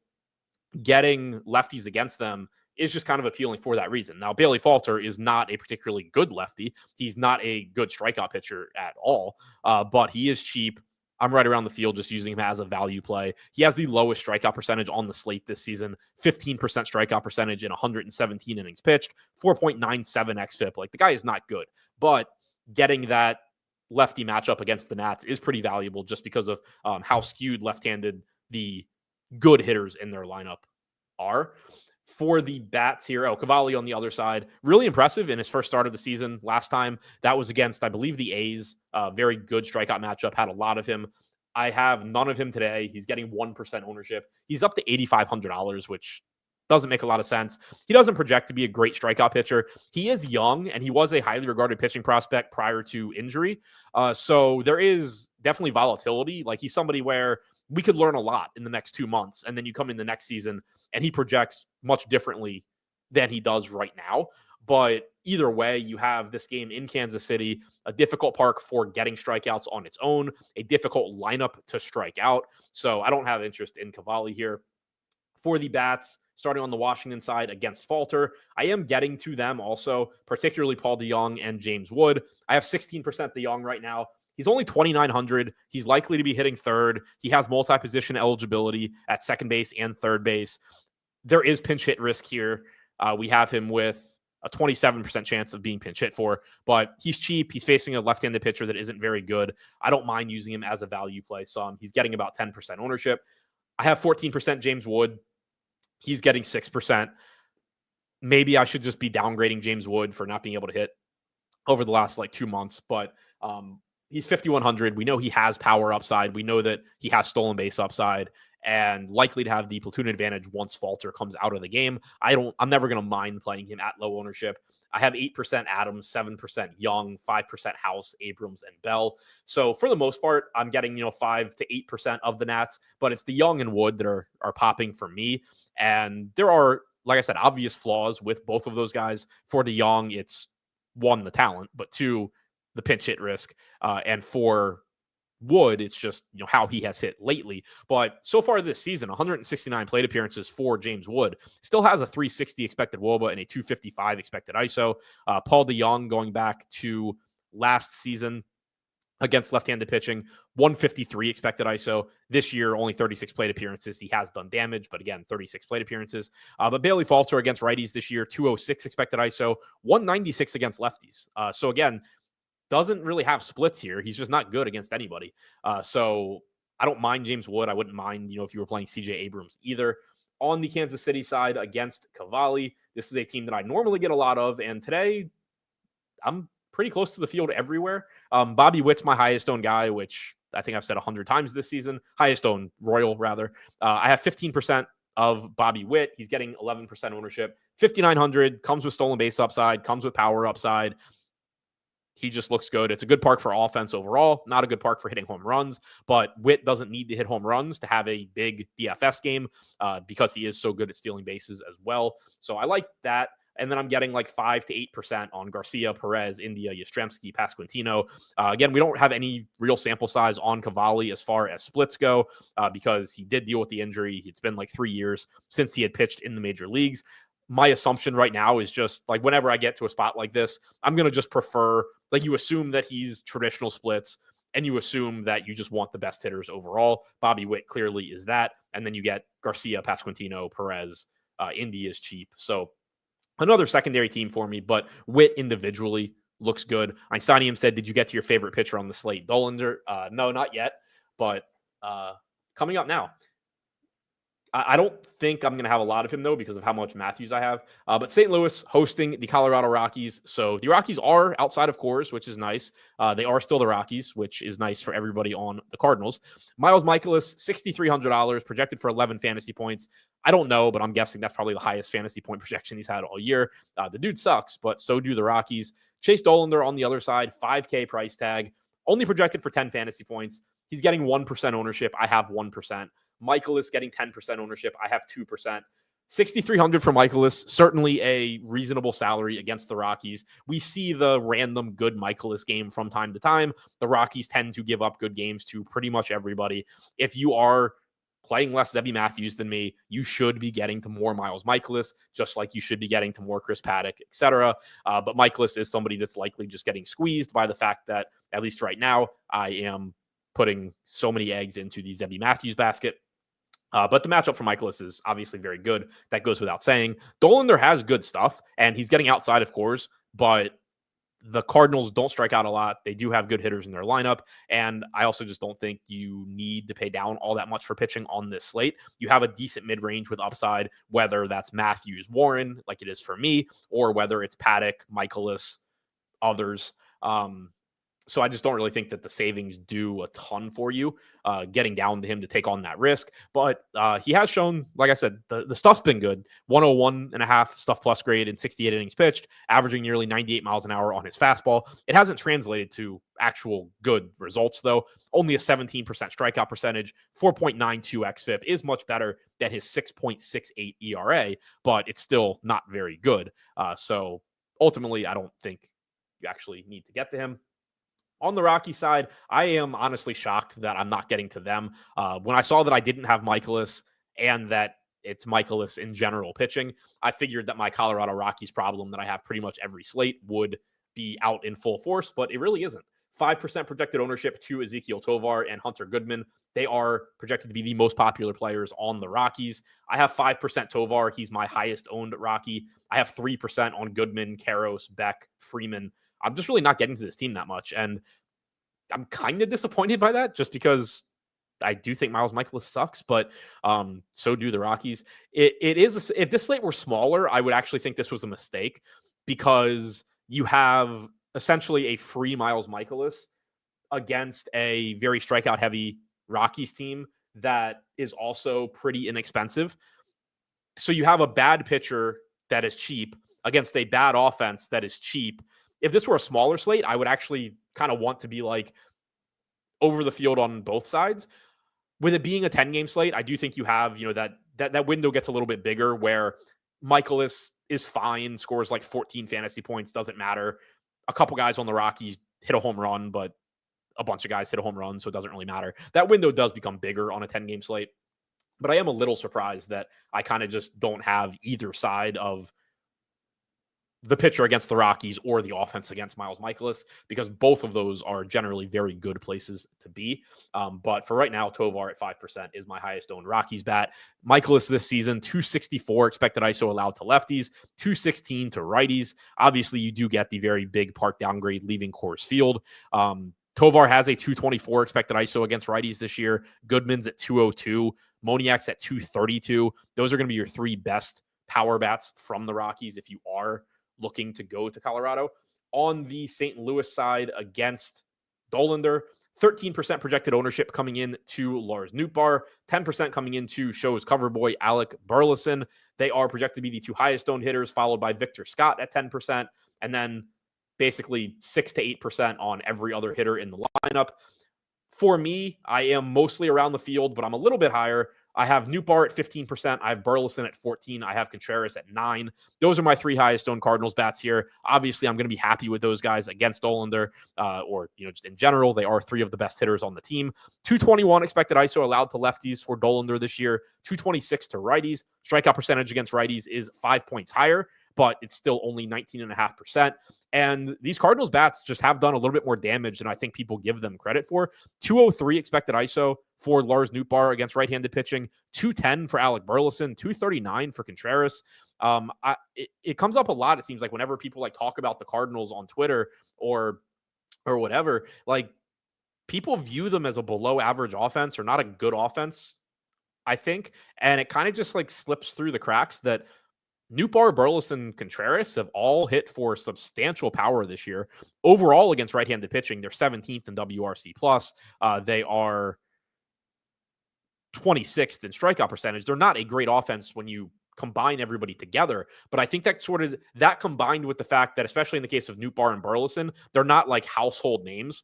getting lefties against them is just kind of appealing for that reason. Now, Bailey Falter is not a particularly good lefty. He's not a good strikeout pitcher at all, but he is cheap. I'm right around the field just using him as a value play. He has the lowest strikeout percentage on the slate this season, 15% strikeout percentage in 117 innings pitched, 4.97 xFIP. Like, the guy is not good, but getting that lefty matchup against the Nats is pretty valuable just because of how skewed left-handed the good hitters in their lineup are. For the bats here, Cavalli on the other side, really impressive in his first start of the season. Last time that was against, I believe, the A's. Very good strikeout matchup, had a lot of him. I have none of him today. He's getting 1% ownership. He's up to $8,500, which doesn't make a lot of sense. He doesn't project to be a great strikeout pitcher. He is young, and he was a highly regarded pitching prospect prior to injury. So there is definitely volatility. Like, he's somebody where we could learn a lot in the next 2 months, and then you come in the next season and he projects much differently than he does right now. But either way, you have this game in Kansas City, a difficult park for getting strikeouts on its own, a difficult lineup to strike out. So I don't have interest in Cavalli here. For the bats, starting on the Washington side against Falter, I am getting to them also, particularly Paul DeJong and James Wood. I have 16% DeJong right now. He's only 2,900. He's likely to be hitting third. He has multi-position eligibility at second base and third base. There is pinch hit risk here. We have him with a 27% chance of being pinch hit for, but he's cheap. He's facing a left-handed pitcher that isn't very good. I don't mind using him as a value play some. He's getting about 10% ownership. I have 14% James Wood. He's getting 6%. Maybe I should just be downgrading James Wood for not being able to hit over the last 2 months, but he's 5,100. We know he has power upside. We know that he has stolen base upside and likely to have the platoon advantage once Falter comes out of the game. I'm never going to mind playing him at low ownership. I have 8% Adams, 7% Young, 5% House, Abrams, and Bell. So for the most part, I'm getting 5 to 8% of the Nats, but it's the Young and Wood that are popping for me. And there are, like I said, obvious flaws with both of those guys. For the Young, it's one, the talent, but two, the pinch hit risk. And for Wood, it's just how he has hit lately. But so far this season, 169 plate appearances for James Wood. Still has a 360 expected WOBA and a 255 expected ISO. Paul DeJong, going back to last season against left-handed pitching, 153 expected ISO. This year, only 36 plate appearances. He has done damage, but again, 36 plate appearances. But Bailey Falter against righties this year, 206 expected ISO, 196 against lefties. So again, doesn't really have splits here. He's just not good against anybody. So I don't mind James Wood. I wouldn't mind, if you were playing CJ Abrams either. On the Kansas City side against Cavalli, this is a team that I normally get a lot of. And today, I'm pretty close to the field everywhere. Bobby Witt's my highest owned guy, which I think I've said 100 times this season. Highest owned Royal, rather. I have 15% of Bobby Witt. He's getting 11% ownership. 5,900, comes with stolen base upside, comes with power upside. He just looks good. It's a good park for offense overall, not a good park for hitting home runs, but Witt doesn't need to hit home runs to have a big DFS game because he is so good at stealing bases as well. So I like that. And then I'm getting 5 to 8% on Garcia, Perez, India, Yastrzemski, Pasquantino. Again, we don't have any real sample size on Cavalli as far as splits go because he did deal with the injury. It's been 3 years since he had pitched in the major leagues. My assumption right now is just whenever I get to a spot like this, I'm going to just prefer, you assume that he's traditional splits and you assume that you just want the best hitters overall. Bobby Witt clearly is that. And then you get Garcia, Pasquantino, Perez, Indy is cheap. So another secondary team for me, but Witt individually looks good. Einsteinium said, did you get to your favorite pitcher on the slate? Dollander? No, not yet, but coming up now. I don't think I'm going to have a lot of him, though, because of how much Matthews I have. But St. Louis hosting the Colorado Rockies. So the Rockies are outside of Coors, which is nice. They are still the Rockies, which is nice for everybody on the Cardinals. Miles Mikolas, $6,300, projected for 11 fantasy points. I don't know, but I'm guessing that's probably the highest fantasy point projection he's had all year. The dude sucks, but so do the Rockies. Chase Dollander on the other side, $5K price tag, only projected for 10 fantasy points. He's getting 1% ownership. I have 1%. Mikolas getting 10% ownership. I have 2%. 6,300 for Mikolas, certainly a reasonable salary against the Rockies. We see the random good Mikolas game from time to time. The Rockies tend to give up good games to pretty much everybody. If you are playing less Zebby Matthews than me, you should be getting to more Miles Mikolas, just like you should be getting to more Chris Paddock, etc. But Mikolas is somebody that's likely just getting squeezed by the fact that, at least right now, I am putting so many eggs into the Zebby Matthews basket. But the matchup for Mikolas is obviously very good. That goes without saying. Dollander has good stuff, and he's getting outside of Coors, but the Cardinals don't strike out a lot. They do have good hitters in their lineup. And I also just don't think you need to pay down all that much for pitching on this slate. You have a decent mid-range with upside, whether that's Matthews, Warren, like it is for me, or whether it's Paddock, Michaelis, others. So I just don't really think that the savings do a ton for you, getting down to him to take on that risk. But he has shown, like I said, the stuff's been good. 101.5 stuff plus grade in 68 innings pitched, averaging nearly 98 miles an hour on his fastball. It hasn't translated to actual good results, though. Only a 17% strikeout percentage, 4.92 xFIP is much better than his 6.68 ERA, but it's still not very good. So ultimately, I don't think you actually need to get to him. On the Rocky side, I am honestly shocked that I'm not getting to them. When I saw that I didn't have Michaelis and that it's Michaelis in general pitching, I figured that my Colorado Rockies problem that I have pretty much every slate would be out in full force, but it really isn't. 5% projected ownership to Ezekiel Tovar and Hunter Goodman. They are projected to be the most popular players on the Rockies. I have 5% Tovar. He's my highest owned Rocky. I have 3% on Goodman, Karros, Beck, Freeman. I'm just really not getting to this team that much. And I'm kind of disappointed by that just because I do think Miles Michaelis sucks, but so do the Rockies. It is, if this slate were smaller, I would actually think this was a mistake because you have essentially a free Miles Michaelis against a very strikeout heavy Rockies team that is also pretty inexpensive. So you have a bad pitcher that is cheap against a bad offense that is cheap. If this were a smaller slate, I would actually kind of want to be like over the field on both sides. With it being a 10-game slate, I do think you have, that window gets a little bit bigger where Michaelis is fine, scores like 14 fantasy points, doesn't matter. A couple guys on the Rockies hit a home run, but a bunch of guys hit a home run, so it doesn't really matter. That window does become bigger on a 10-game slate. But I am a little surprised that I kind of just don't have either side of the pitcher against the Rockies or the offense against Miles Michaelis, because both of those are generally very good places to be. But for right now, Tovar at 5% is my highest owned Rockies bat. Michaelis this season, 264 expected ISO allowed to lefties, 216 to righties. Obviously, you do get the very big park downgrade leaving Coors Field. Tovar has a 224 expected ISO against righties this year. Goodman's at 202. Moniak's at 232. Those are going to be your three best power bats from the Rockies if you are looking to go to Colorado. On the St. Louis side against Dollander, 13% projected ownership coming in to Lars Nootbaar, 10% coming into Show's cover boy Alec Burleson. They are projected to be the two highest owned hitters, followed by Victor Scott at 10%, and then basically 6 to 8% on every other hitter in the lineup. For me, I am mostly around the field, but I'm a little bit higher. I have Nootbaar at 15%. I have Burleson at 14%. I have Contreras at 9%. Those are my three highest owned Cardinals bats here. Obviously, I'm going to be happy with those guys against Dollander, or just in general. They are three of the best hitters on the team. 221 expected ISO allowed to lefties for Dollander this year. 226 to righties. Strikeout percentage against righties is 5 points higher, but it's still only 19.5%. And these Cardinals bats just have done a little bit more damage than I think people give them credit for. 203 expected ISO for Lars Nootbaar against right-handed pitching, 210 for Alec Burleson, 239 for Contreras. It comes up a lot, it seems like, whenever people talk about the Cardinals on Twitter or whatever. People view them as a below average offense or not a good offense, I think. And it kind of just slips through the cracks that Nootbaar, Burleson, Contreras have all hit for substantial power this year. Overall, against right-handed pitching, they're 17th in WRC+. They are 26th in strikeout percentage. They're not a great offense when you combine everybody together, but I think that combined with the fact that, especially in the case of Nootbaar and Burleson, they're not household names.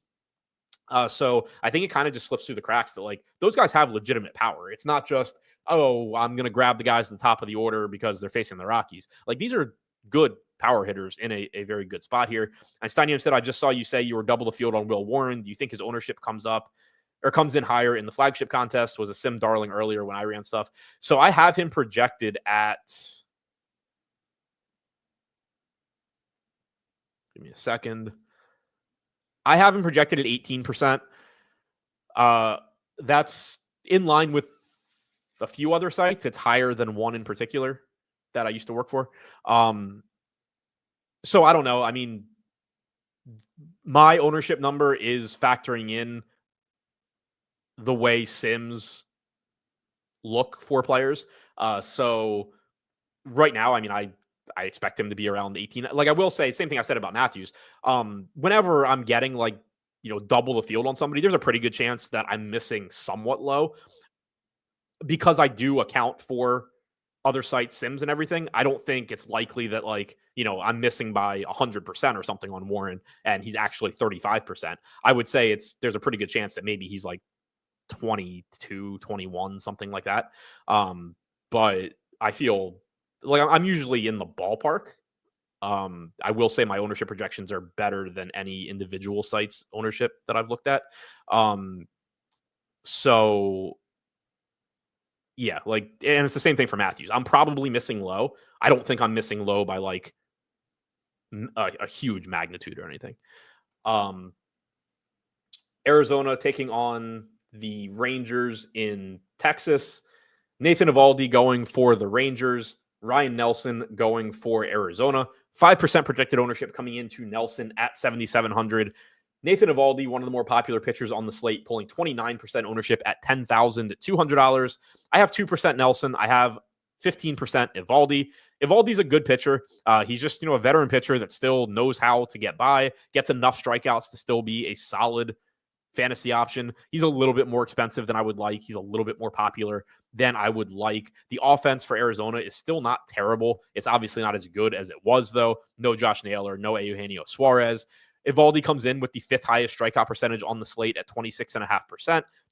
So I think it kind of just slips through the cracks that those guys have legitimate power. It's not just, oh, I'm going to grab the guys at the top of the order because they're facing the Rockies. These are good power hitters in a very good spot here. And Steinium said, I just saw you say you were double the field on Will Warren. Do you think his ownership comes in higher in the flagship contest? Was a sim darling earlier when I ran stuff. So I have him projected at, give me a second. I have him projected at 18%. That's in line with a few other sites. It's higher than one in particular that I used to work for. So I don't know. I mean, My ownership number is factoring in the way Sims look for players. So right now, I mean, I expect him to be around 18. Like I will say, same thing I said about Matthews. Whenever I'm getting like, double the field on somebody, there's a pretty good chance that I'm missing somewhat low because I do account for other sites, Sims and everything. I don't think it's likely that I'm missing by 100% or something on Warren and he's actually 35%. I would say there's a pretty good chance that maybe he's like 22, 21, something like that. But I feel like I'm usually in the ballpark. I will say my ownership projections are better than any individual site's ownership that I've looked at. So yeah, and it's the same thing for Matthews. I'm probably missing low. I don't think I'm missing low by like a huge magnitude or anything. Arizona taking on the Rangers in Texas. Nathan Eovaldi going for the Rangers. Ryan Nelson going for Arizona. 5% projected ownership coming into Nelson at 7,700. Nathan Eovaldi, one of the more popular pitchers on the slate, pulling 29% ownership at $10,200. I have 2% Nelson. I have 15% Eovaldi. Eovaldi's a good pitcher. He's just, a veteran pitcher that still knows how to get by, gets enough strikeouts to still be a solid fantasy option. He's a little bit more expensive than I would like. He's a little bit more popular than I would like. The offense for Arizona is still not terrible. It's obviously not as good as it was, though. No Josh Naylor, no Eugenio Suarez. Eovaldi comes in with the fifth highest strikeout percentage on the slate at 26.5%,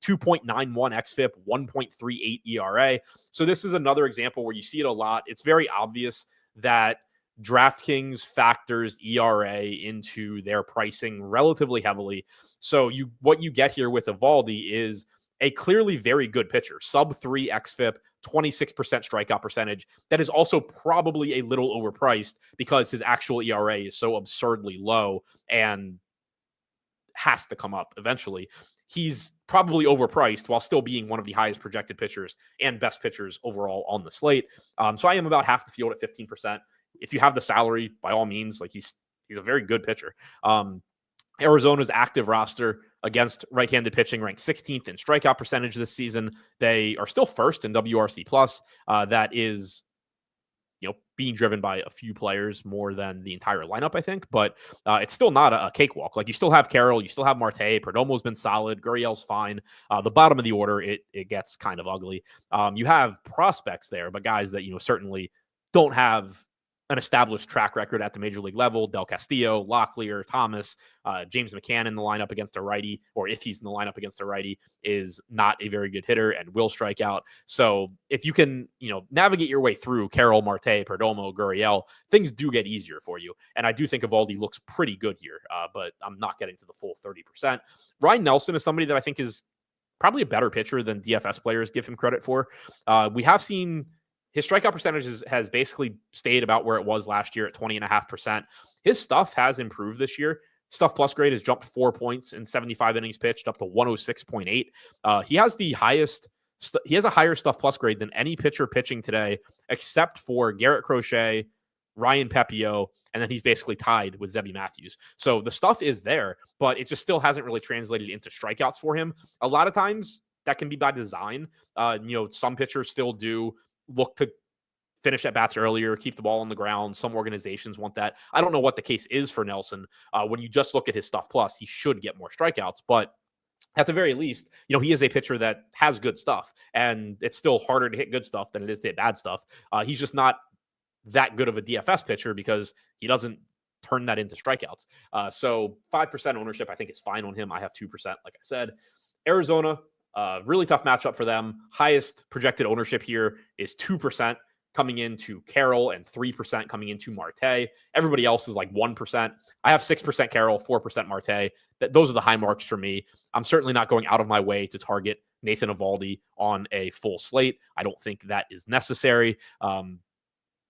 2.91 xFIP, 1.38 ERA. So this is another example where you see it a lot. It's very obvious that DraftKings factors ERA into their pricing relatively heavily. So what you get here with Eovaldi is a clearly very good pitcher, sub 3 xFIP, 26% strikeout percentage. That is also probably a little overpriced because his actual ERA is so absurdly low and has to come up eventually. He's probably overpriced while still being one of the highest projected pitchers and best pitchers overall on the slate. So I am about half the field at 15%. If you have the salary, by all means, he's a very good pitcher. Arizona's active roster against right-handed pitching ranked 16th in strikeout percentage this season. They are still first in WRC plus. That is, being driven by a few players more than the entire lineup, I think. But it's still not a cakewalk. You still have Carroll, you still have Marte. Perdomo's been solid. Gurriel's fine. The bottom of the order, it gets kind of ugly. You have prospects there, but guys that certainly don't have an established track record at the major league level. Del Castillo, Locklear, Thomas, James McCann in the lineup against a righty, or if he's in the lineup against a righty, is not a very good hitter and will strike out. So if you can, navigate your way through Carroll, Marte, Perdomo, Gurriel, things do get easier for you. And I do think Eovaldi looks pretty good here, but I'm not getting to the full 30%. Ryan Nelson is somebody that I think is probably a better pitcher than DFS players give him credit for. We have seen his strikeout percentage has basically stayed about where it was last year at 20.5%. His stuff has improved this year. Stuff plus grade has jumped 4 points in 75 innings pitched up to 106.8. He has the highest. He has a higher stuff plus grade than any pitcher pitching today, except for Garrett Crochet, Ryan Pepio, and then he's basically tied with Zebby Matthews. So the stuff is there, but it just still hasn't really translated into strikeouts for him. A lot of times that can be by design. Some pitchers still do look to finish at bats earlier, keep the ball on the ground. Some organizations want that. I don't know what the case is for Nelson. When you just look at his stuff plus, he should get more strikeouts, but at the very least, he is a pitcher that has good stuff, and it's still harder to hit good stuff than it is to hit bad stuff. He's just not that good of a DFS pitcher because he doesn't turn that into strikeouts. So 5% ownership, I think, is fine on him. I have 2%, like I said. Arizona, really tough matchup for them. Highest projected ownership here is 2% coming into Carroll and 3% coming into Marte. Everybody else is like 1%. I have 6% Carroll, 4% Marte. Those are the high marks for me. I'm certainly not going out of my way to target Nathan Eovaldi on a full slate. I don't think that is necessary.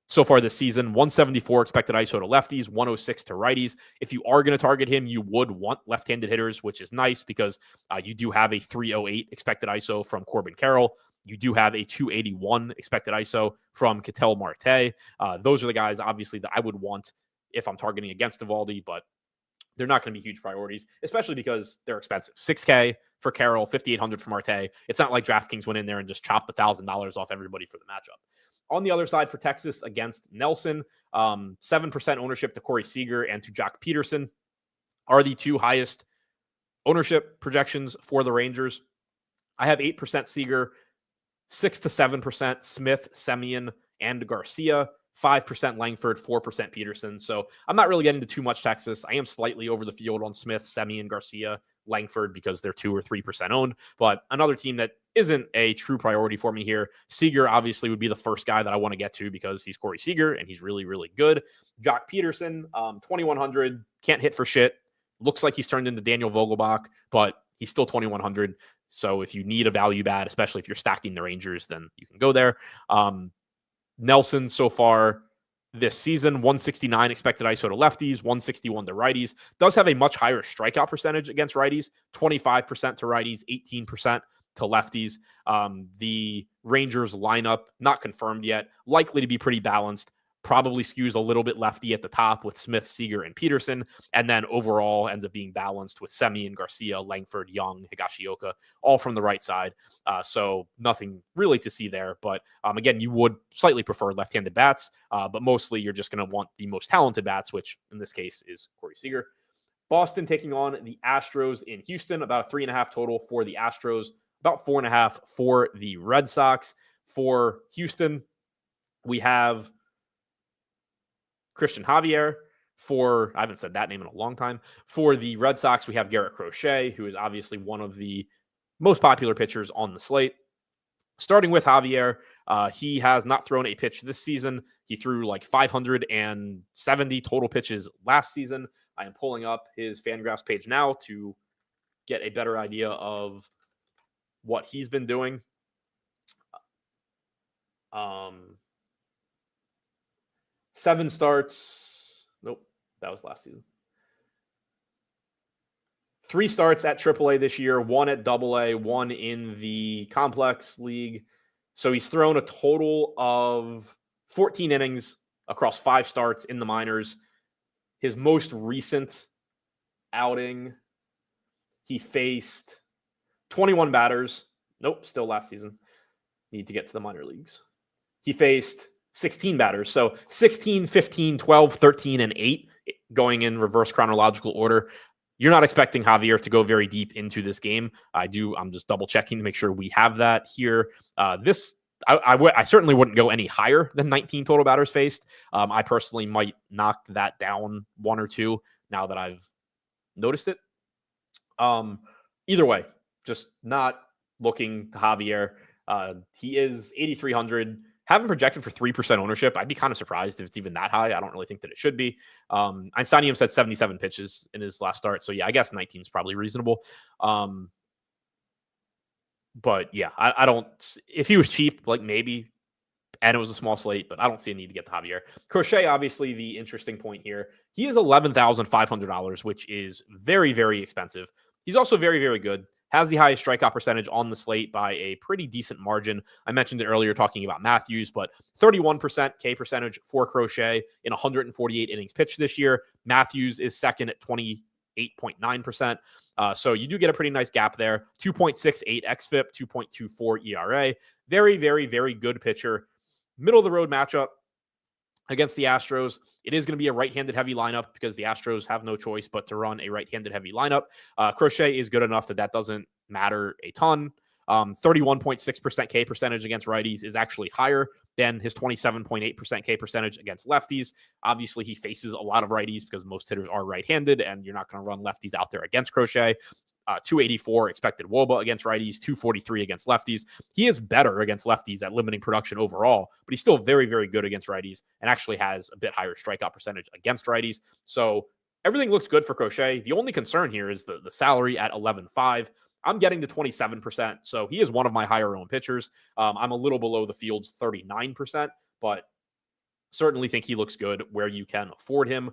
So far this season, 174 expected ISO to lefties, 106 to righties. If you are going to target him, you would want left-handed hitters, which is nice because you do have a 308 expected ISO from Corbin Carroll. You do have a 281 expected ISO from Ketel Marte. Those are the guys, obviously, that I would want if I'm targeting against Eovaldi, but they're not going to be huge priorities, especially because they're expensive. $6K for Carroll, $5,800 for Marte. It's not like DraftKings went in there and just chopped $1,000 off everybody for the matchup. On the other side for Texas against Nelson, 7% ownership to Corey Seager and to Jock Peterson are the two highest ownership projections for the Rangers. I have 8% Seager, 6 to 7% Smith, Semien, and Garcia, 5% Langford, 4% Peterson. So I'm not really getting to too much Texas. I am slightly over the field on Smith, Semien, Garcia, Langford because they're 2 or 3% owned. But another team that isn't a true priority for me here. Seager obviously would be the first guy that I want to get to because he's Corey Seager and he's really, really good. Jock Peterson, 2,100, can't hit for shit. Looks like he's turned into Daniel Vogelbach, but he's still 2,100. So if you need a value bat, especially if you're stacking the Rangers, then you can go there. Nelson so far this season, 169 expected ISO to lefties, 161 to righties. Does have a much higher strikeout percentage against righties, 25% to righties, 18% to lefties. The Rangers lineup, not confirmed yet, likely to be pretty balanced. Probably skews a little bit lefty at the top with Smith, Seager, and Peterson, and then overall ends up being balanced with Semien, Garcia, Langford, Young, Higashioka, all from the right side. So nothing really to see there. But again, you would slightly prefer left-handed bats, but mostly you're just going to want the most talented bats, which in this case is Corey Seager. Boston taking on the Astros in Houston, about a 3.5 total for the Astros, about 4.5 for the Red Sox. For Houston, we have Christian Javier. I haven't said that name in a long time. For the Red Sox, we have Garrett Crochet, who is obviously one of the most popular pitchers on the slate. Starting with Javier, he has not thrown a pitch this season. He threw like 570 total pitches last season. I am pulling up his Fangraphs page now to get a better idea of what he's been doing. 7 starts. Nope, that was last season. 3 starts at AAA this year, 1 at AA, 1 in the Complex League. So he's thrown a total of 14 innings across 5 starts in the minors. His most recent outing, he faced 21 batters. Nope, still last season. Need to get to the minor leagues. He faced 16 batters. So 16, 15, 12, 13, and 8 going in reverse chronological order. You're not expecting Javier to go very deep into this game. I'm just double checking to make sure we have that here. I certainly wouldn't go any higher than 19 total batters faced. I personally might knock that down 1 or 2 now that I've noticed it. Either way, just not looking to Javier. He is 8,300. Haven't projected for 3% ownership. I'd be kind of surprised if it's even that high. I don't really think that it should be. Einsteinium said 77 pitches in his last start. So yeah, I guess 19 is probably reasonable. But yeah, I don't, if he was cheap, like maybe, and it was a small slate, but I don't see a need to get to Javier. Crochet, obviously the interesting point here. He is $11,500, which is very, very expensive. He's also very, very good. Has the highest strikeout percentage on the slate by a pretty decent margin. I mentioned it earlier talking about Matthews, but 31% K percentage for Crochet in 148 innings pitched this year. Matthews is second at 28.9%. So you do get a pretty nice gap there. 2.68 xFIP, 2.24 ERA. Very, very, very good pitcher. Middle of the road matchup against the Astros. It is going to be a right-handed heavy lineup because the Astros have no choice but to run a right-handed heavy lineup. Crochet is good enough that doesn't matter a ton. 31.6% K percentage against righties is actually higher than his 27.8% K percentage against lefties. Obviously, he faces a lot of righties because most hitters are right-handed, and you're not going to run lefties out there against Crochet. 284 expected WOBA against righties, 243 against lefties. He is better against lefties at limiting production overall, but he's still very, very good against righties and actually has a bit higher strikeout percentage against righties. So everything looks good for Crochet. The only concern here is the salary at 11.5. I'm getting to 27%, so he is one of my higher owned pitchers. I'm a little below the field's 39%, but certainly think he looks good where you can afford him.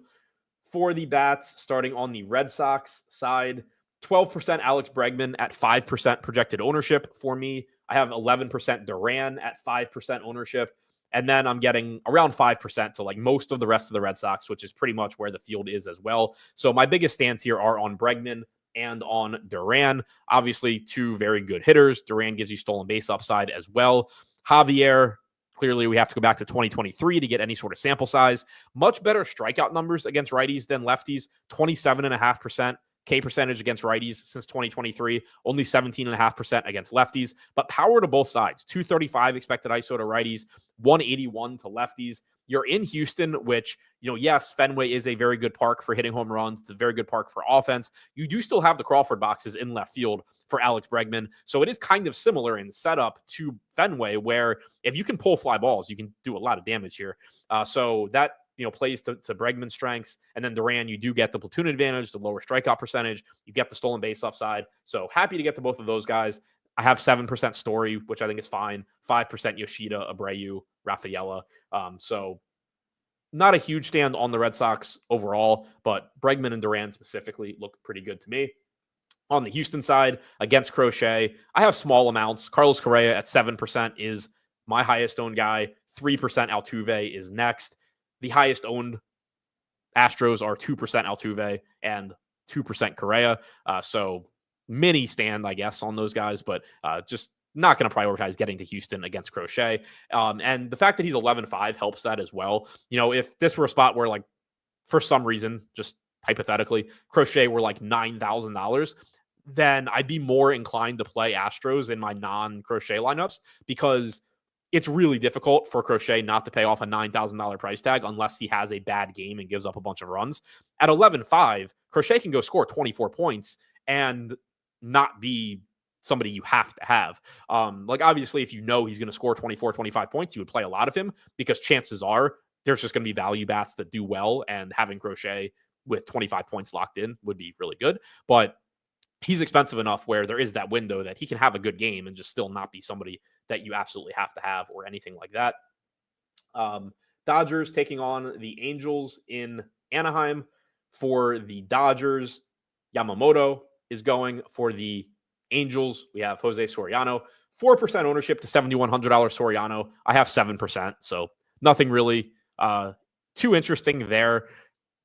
For the bats, starting on the Red Sox side, 12% Alex Bregman at 5% projected ownership for me. I have 11% Duran at 5% ownership. And then I'm getting around 5% to like most of the rest of the Red Sox, which is pretty much where the field is as well. So my biggest stands here are on Bregman and on Duran. Obviously, two very good hitters. Duran gives you stolen base upside as well. Javier, clearly we have to go back to 2023 to get any sort of sample size. Much better strikeout numbers against righties than lefties, 27.5%. K percentage against righties since 2023, only 17.5% against lefties, but power to both sides. 235 expected ISO to righties, 181 to lefties. You're in Houston, which, yes, Fenway is a very good park for hitting home runs. It's a very good park for offense. You do still have the Crawford boxes in left field for Alex Bregman. So it is kind of similar in setup to Fenway, where if you can pull fly balls, you can do a lot of damage here. So that plays to Bregman's strengths. And then Duran, you do get the platoon advantage, the lower strikeout percentage. You get the stolen base upside. So happy to get to both of those guys. I have 7% Story, which I think is fine. 5% Yoshida, Abreu, Rafaela. So not a huge stand on the Red Sox overall, but Bregman and Duran specifically look pretty good to me. On the Houston side, against Crochet, I have small amounts. Carlos Correa at 7% is my highest owned guy. 3% Altuve is next. The highest owned Astros are 2% Altuve and 2% Correa. So mini stand, I guess, on those guys, but just not going to prioritize getting to Houston against Crochet. And the fact that he's 11.5 helps that as well. If this were a spot where, like, for some reason, just hypothetically, Crochet were like $9,000, then I'd be more inclined to play Astros in my non-Crochet lineups, because it's really difficult for Crochet not to pay off a $9,000 price tag unless he has a bad game and gives up a bunch of runs. At 11.5, Crochet can go score 24 points and not be somebody you have to have. Obviously, if he's going to score 24, 25 points, you would play a lot of him, because chances are there's just going to be value bats that do well, and having Crochet with 25 points locked in would be really good. But he's expensive enough where there is that window that he can have a good game and just still not be somebody that you absolutely have to have or anything like that. Dodgers taking on the Angels in Anaheim. For the Dodgers, Yamamoto is going. For the Angels, we have Jose Soriano. 4% ownership to $7,100 Soriano. I have 7%, so nothing really too interesting there.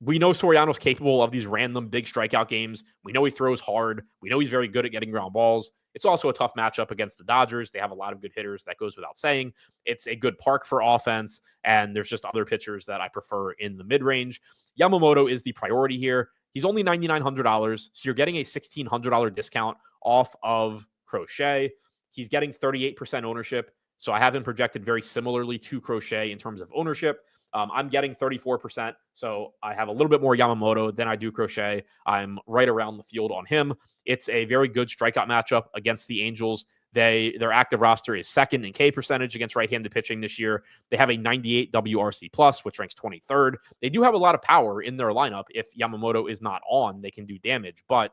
We know Soriano's capable of these random big strikeout games. We know he throws hard. We know he's very good at getting ground balls. It's also a tough matchup against the Dodgers. They have a lot of good hitters. That goes without saying. It's a good park for offense, and there's just other pitchers that I prefer in the mid-range. Yamamoto is the priority here. He's only $9,900, so you're getting a $1,600 discount off of Crochet. He's getting 38% ownership, so I have him projected very similarly to Crochet in terms of ownership. I'm getting 34%, so I have a little bit more Yamamoto than I do Crochet. I'm right around the field on him. It's a very good strikeout matchup against the Angels. Their active roster is second in K percentage against right-handed pitching this year. They have a 98 WRC plus, which ranks 23rd. They do have a lot of power in their lineup. If Yamamoto is not on, they can do damage, but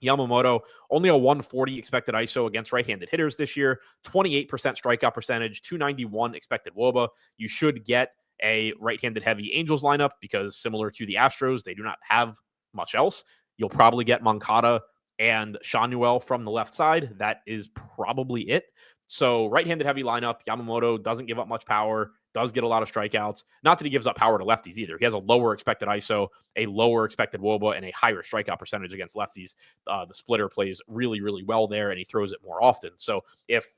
Yamamoto, only a 140 expected ISO against right-handed hitters this year, 28% strikeout percentage, 291 expected WOBA. You should get a right-handed heavy Angels lineup, because similar to the Astros, they do not have much else. You'll probably get Moncada and Shanuel from the left side. That is probably it. So right-handed heavy lineup. Yamamoto doesn't give up much power, does get a lot of strikeouts. Not that he gives up power to lefties either. He has a lower expected ISO, a lower expected WOBA, and a higher strikeout percentage against lefties. The splitter plays really, really well there, and he throws it more often. So if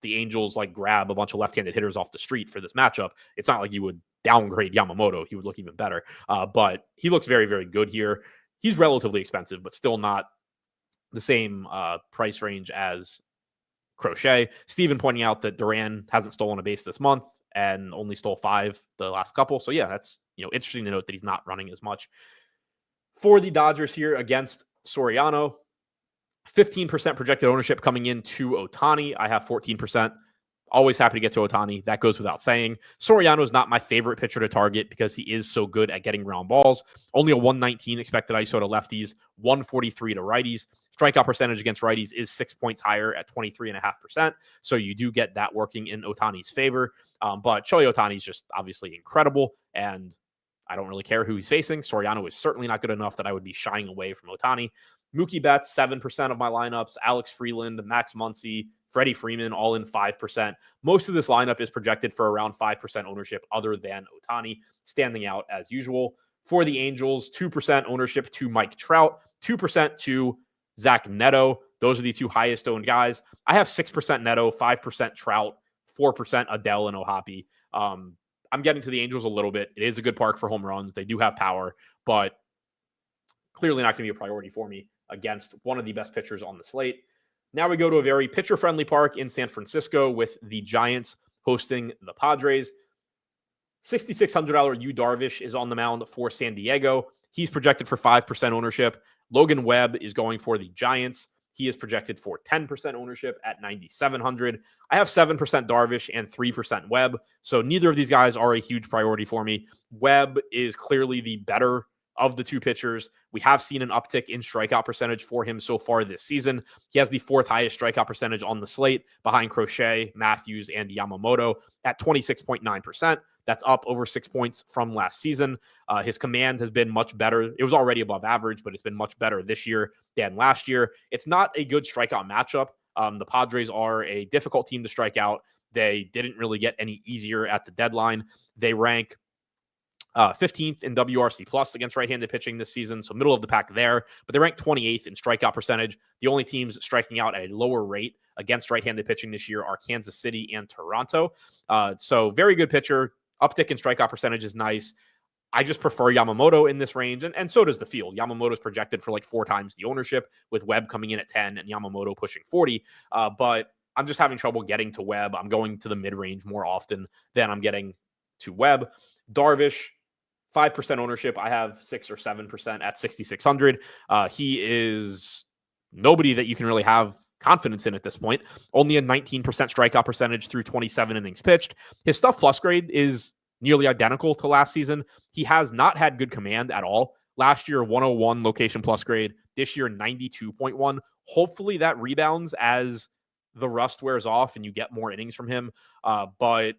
the Angels grab a bunch of left-handed hitters off the street for this matchup, it's not like you would downgrade Yamamoto. He would look even better. But he looks very, very good here. He's relatively expensive, but still not the same price range as Crochet. Steven pointing out that Duran hasn't stolen a base this month and only stole 5 the last couple. So yeah, that's interesting to note that he's not running as much. For the Dodgers here against Soriano, 15% projected ownership coming in to Ohtani. I have 14%. Always happy to get to Ohtani. That goes without saying. Soriano is not my favorite pitcher to target because he is so good at getting ground balls. Only a 119 expected ISO to lefties, 143 to righties. Strikeout percentage against righties is 6 points higher at 23.5%. So you do get that working in Ohtani's favor. But Shohei Ohtani is just obviously incredible, and I don't really care who he's facing. Soriano is certainly not good enough that I would be shying away from Ohtani. Mookie Betts, 7% of my lineups. Alex Freeland, Max Muncy, Freddie Freeman, all in 5%. Most of this lineup is projected for around 5% ownership other than Ohtani, standing out as usual. For the Angels, 2% ownership to Mike Trout, 2% to Zach Neto. Those are the two highest owned guys. I have 6% Neto, 5% Trout, 4% Adele and Ohapi. I'm getting to the Angels a little bit. It is a good park for home runs. They do have power, but clearly not going to be a priority for me against one of the best pitchers on the slate. Now we go to a very pitcher-friendly park in San Francisco with the Giants hosting the Padres. $6,600 Yu Darvish is on the mound for San Diego. He's projected for 5% ownership. Logan Webb is going for the Giants. He is projected for 10% ownership at $9,700. I have 7% Darvish and 3% Webb, so neither of these guys are a huge priority for me. Webb is clearly the better of the two pitchers. We have seen an uptick in strikeout percentage for him so far this season. He has the fourth highest strikeout percentage on the slate behind Crochet, Matthews, and Yamamoto at 26.9%. That's up over 6 points from last season. His command has been much better. It was already above average, but it's been much better this year than last year. It's not a good strikeout matchup. The Padres are a difficult team to strike out. They didn't really get any easier at the deadline. They rank 15th in WRC plus against right-handed pitching this season, so middle of the pack there, but they rank 28th in strikeout percentage. The only teams striking out at a lower rate against right-handed pitching this year are Kansas City and Toronto. So very good pitcher. Uptick in strikeout percentage is nice. I just prefer Yamamoto in this range, and so does the field. Yamamoto's projected for like 4 times the ownership, with Webb coming in at 10 and Yamamoto pushing 40. But I'm just having trouble getting to Webb. I'm going to the mid-range more often than I'm getting to Webb. Darvish, 5% ownership. I have 6 or 7% at 6,600. He is nobody that you can really have confidence in at this point. Only a 19% strikeout percentage through 27 innings pitched. His stuff plus grade is nearly identical to last season. He has not had good command at all. Last year, 101 location plus grade. This year, 92.1. Hopefully that rebounds as the rust wears off and you get more innings from him. But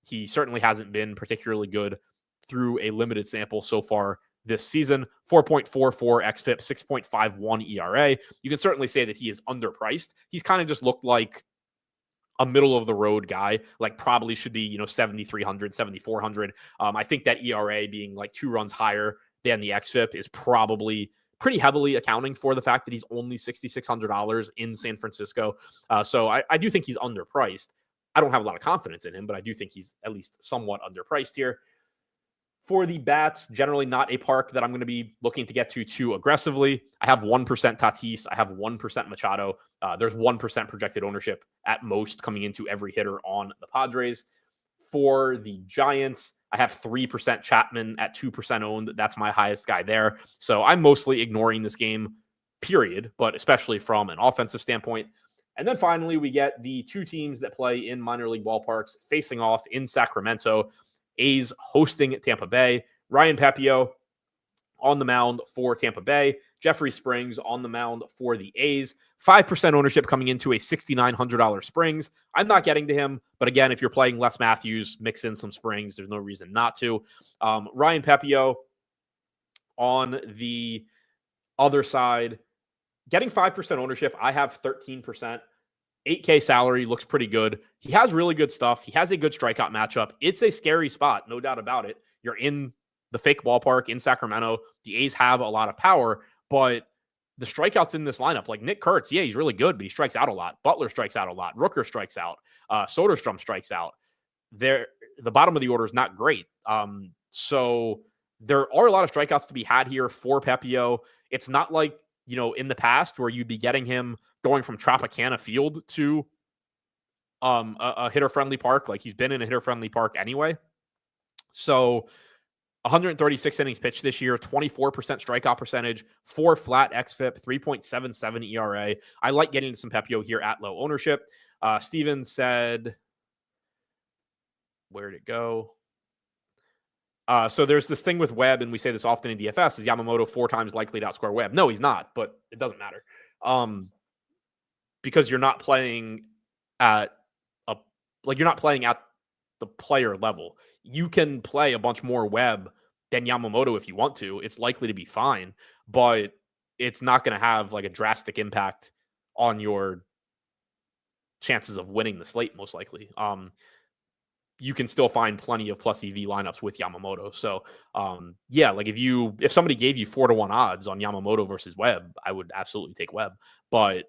he certainly hasn't been particularly good through a limited sample so far this season. 4.44 xFIP, 6.51 ERA. You can certainly say that he is underpriced. He's kind of just looked like a middle of the road guy, like probably should be, 7,300, 7,400. I think that ERA being like 2 runs higher than the xFIP is probably pretty heavily accounting for the fact that he's only $6,600 in San Francisco. So I do think he's underpriced. I don't have a lot of confidence in him, but I do think he's at least somewhat underpriced here. For the bats, generally not a park that I'm going to be looking to get to too aggressively. I have 1% Tatis. I have 1% Machado. There's 1% projected ownership at most coming into every hitter on the Padres. For the Giants, I have 3% Chapman at 2% owned. That's my highest guy there. So I'm mostly ignoring this game, period, but especially from an offensive standpoint. And then finally, we get the 2 teams that play in minor league ballparks facing off in Sacramento. A's hosting Tampa Bay. Ryan Pepio on the mound for Tampa Bay. Jeffrey Springs on the mound for the A's. 5% ownership coming into a $6,900 Springs. I'm not getting to him, but again, if you're playing Les Matthews, mix in some Springs. There's no reason not to. Ryan Pepio on the other side, getting 5% ownership. I have 13%. 8K salary, looks pretty good. He has really good stuff. He has a good strikeout matchup. It's a scary spot, no doubt about it. You're in the fake ballpark in Sacramento. The A's have a lot of power, but the strikeouts in this lineup, like Nick Kurtz, yeah, he's really good, but he strikes out a lot. Butler strikes out a lot. Rooker strikes out. Soderstrom strikes out. The bottom of the order is not great. So there are a lot of strikeouts to be had here for Pepio. It's not like, in the past where you'd be getting him going from Tropicana Field to a hitter-friendly park. Like, he's been in a hitter-friendly park anyway. So 136 innings pitched this year, 24% strikeout percentage, 4 flat xFIP, 3.77 ERA. I like getting some Pepio here at low ownership. Steven said, where'd it go? So there's this thing with Webb, and we say this often in DFS, is Yamamoto 4 times likely to outscore Webb. No, he's not, but it doesn't matter. Because you're not playing at you're not playing at the player level. You can play a bunch more Webb than Yamamoto if you want to. It's likely to be fine, but it's not going to have like a drastic impact on your chances of winning the slate, most likely. You can still find plenty of plus EV lineups with Yamamoto. So, yeah, like if somebody gave you 4-1 odds on Yamamoto versus Webb, I would absolutely take Webb, but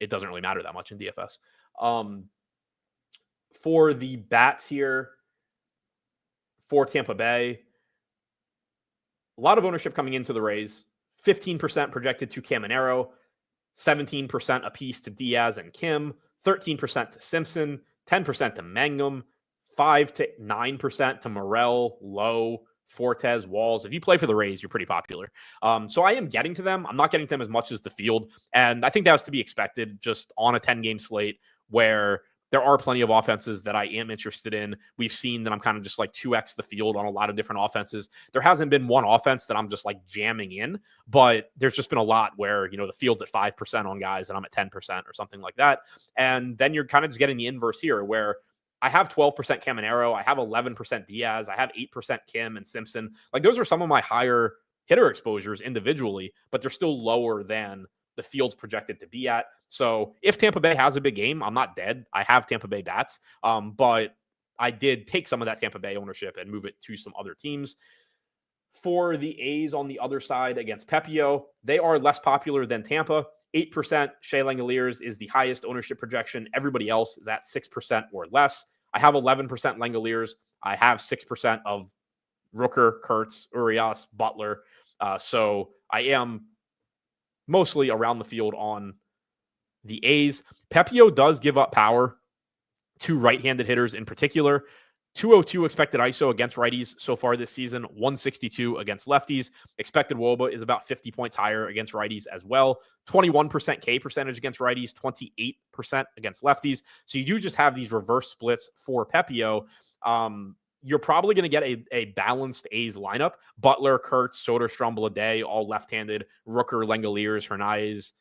it doesn't really matter that much in DFS. For the bats here for Tampa Bay, a lot of ownership coming into the Rays. 15% projected to Caminero, 17% apiece to Diaz and Kim, 13% to Simpson, 10% to Mangum, 5 to 9% to Morel, Lowe, Fortes, Walls. If you play for the Rays, you're pretty popular. So I am getting to them. I'm not getting to them as much as the field. And I think that was to be expected just on a 10-game slate where there are plenty of offenses that I am interested in. We've seen that I'm kind of just like 2x the field on a lot of different offenses. There hasn't been one offense that I'm just like jamming in, but there's just been a lot where, the field's at 5% on guys and I'm at 10% or something like that. And then you're kind of just getting the inverse here where I have 12% Caminero, I have 11% Diaz, I have 8% Kim and Simpson. Like those are some of my higher hitter exposures individually, but they're still lower than the field's projected to be at. So if Tampa Bay has a big game, I'm not dead. I have Tampa Bay bats, but I did take some of that Tampa Bay ownership and move it to some other teams. For the A's on the other side against Pepio, they are less popular than Tampa. 8% Shea Langoliers is the highest ownership projection. Everybody else is at 6% or less. I have 11% Langoliers. I have 6% of Rooker, Kurtz, Urias, Butler. So I am mostly around the field on the A's. Pepio does give up power to right-handed hitters in particular. 202 expected ISO against righties so far this season, 162 against lefties. Expected WOBA is about 50 points higher against righties as well. 21% K percentage against righties, 28% against lefties. So you do just have these reverse splits for Pepio. You're probably going to get a balanced A's lineup. Butler, Kurtz, Soderstrom, Blade, all left-handed. Rooker, Langoliers, Hernandez,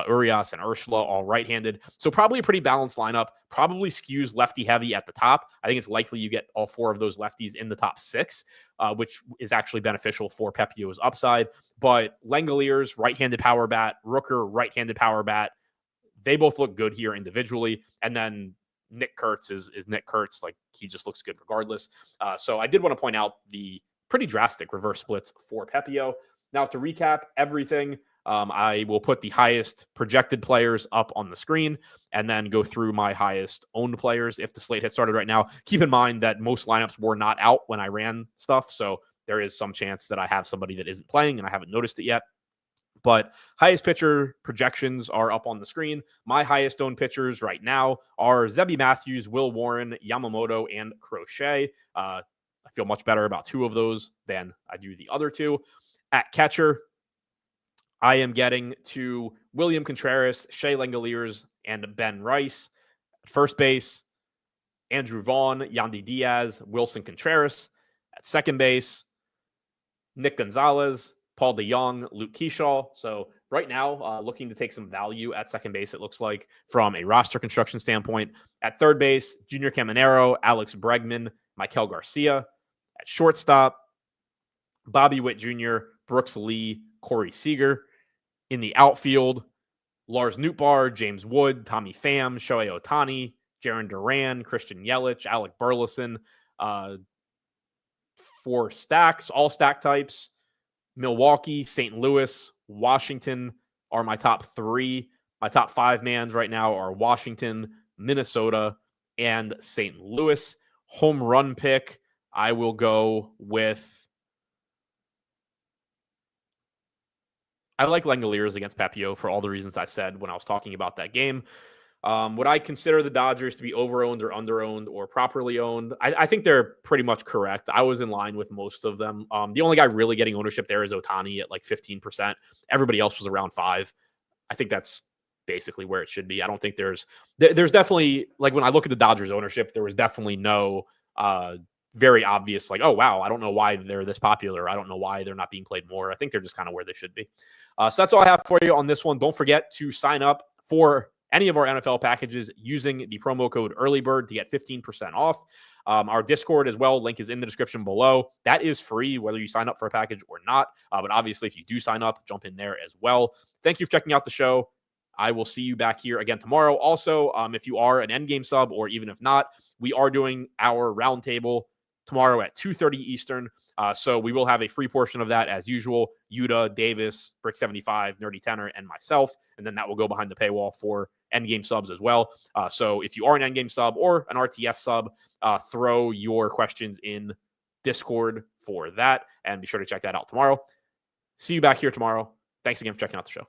Urias, and Urshela, all right-handed. So probably a pretty balanced lineup. Probably skews lefty-heavy at the top. I think it's likely you get all 4 of those lefties in the top 6, which is actually beneficial for Pepio's upside. But Langoliers, right-handed power bat. Rooker, right-handed power bat. They both look good here individually. And then Nick Kurtz is Nick Kurtz. Like, he just looks good regardless. So I did want to point out the pretty drastic reverse splits for Pepio. Now, to recap everything, I will put the highest projected players up on the screen and then go through my highest owned players if the slate had started right now. Keep in mind that most lineups were not out when I ran stuff, so there is some chance that I have somebody that isn't playing and I haven't noticed it yet. But highest pitcher projections are up on the screen. My highest owned pitchers right now are Zebby Matthews, Will Warren, Yamamoto, and Crochet. I feel much better about 2 of those than I do the other 2. At catcher, I am getting to William Contreras, Shea Langoliers, and Ben Rice. At first base, Andrew Vaughn, Yandy Diaz, Wilson Contreras. At second base, Nick Gonzalez, Paul DeJong, Luke Keyshaw. So right now, looking to take some value at second base, it looks like, from a roster construction standpoint. At third base, Junior Caminero, Alex Bregman, Maikel Garcia. At shortstop, Bobby Witt Jr., Brooks Lee, Corey Seager. In the outfield, Lars Nootbaar, James Wood, Tommy Pham, Shohei Ohtani, Jarren Duran, Christian Yelich, Alec Burleson. For stacks, all stack types, Milwaukee, St. Louis, Washington are my top 3. My top 5 mans right now are Washington, Minnesota, and St. Louis. Home run pick, I will go with... I like Langoliers against Pepio for all the reasons I said when I was talking about that game. Would I consider the Dodgers to be over-owned or under-owned or properly owned? I think they're pretty much correct. I was in line with most of them. The only guy really getting ownership there is Ohtani at like 15%. Everybody else was around 5%. I think that's basically where it should be. I don't think there's definitely, like when I look at the Dodgers ownership, there was definitely no very obvious, like, oh, wow, I don't know why they're this popular. I don't know why they're not being played more. I think they're just kind of where they should be. So that's all I have for you on this one. Don't forget to sign up for any of our NFL packages using the promo code EARLYBIRD to get 15% off. Our Discord as well, link is in the description below. That is free, whether you sign up for a package or not. But obviously, if you do sign up, jump in there as well. Thank you for checking out the show. I will see you back here again tomorrow. Also, if you are an endgame sub, or even if not, we are doing our roundtable tomorrow at 2:30 Eastern. So we will have a free portion of that as usual. Yuta, Davis, Brick75, Nerdy Tenor, and myself. And then that will go behind the paywall for endgame subs as well. So if you are an endgame sub or an RTS sub, throw your questions in Discord for that. And be sure to check that out tomorrow. See you back here tomorrow. Thanks again for checking out the show.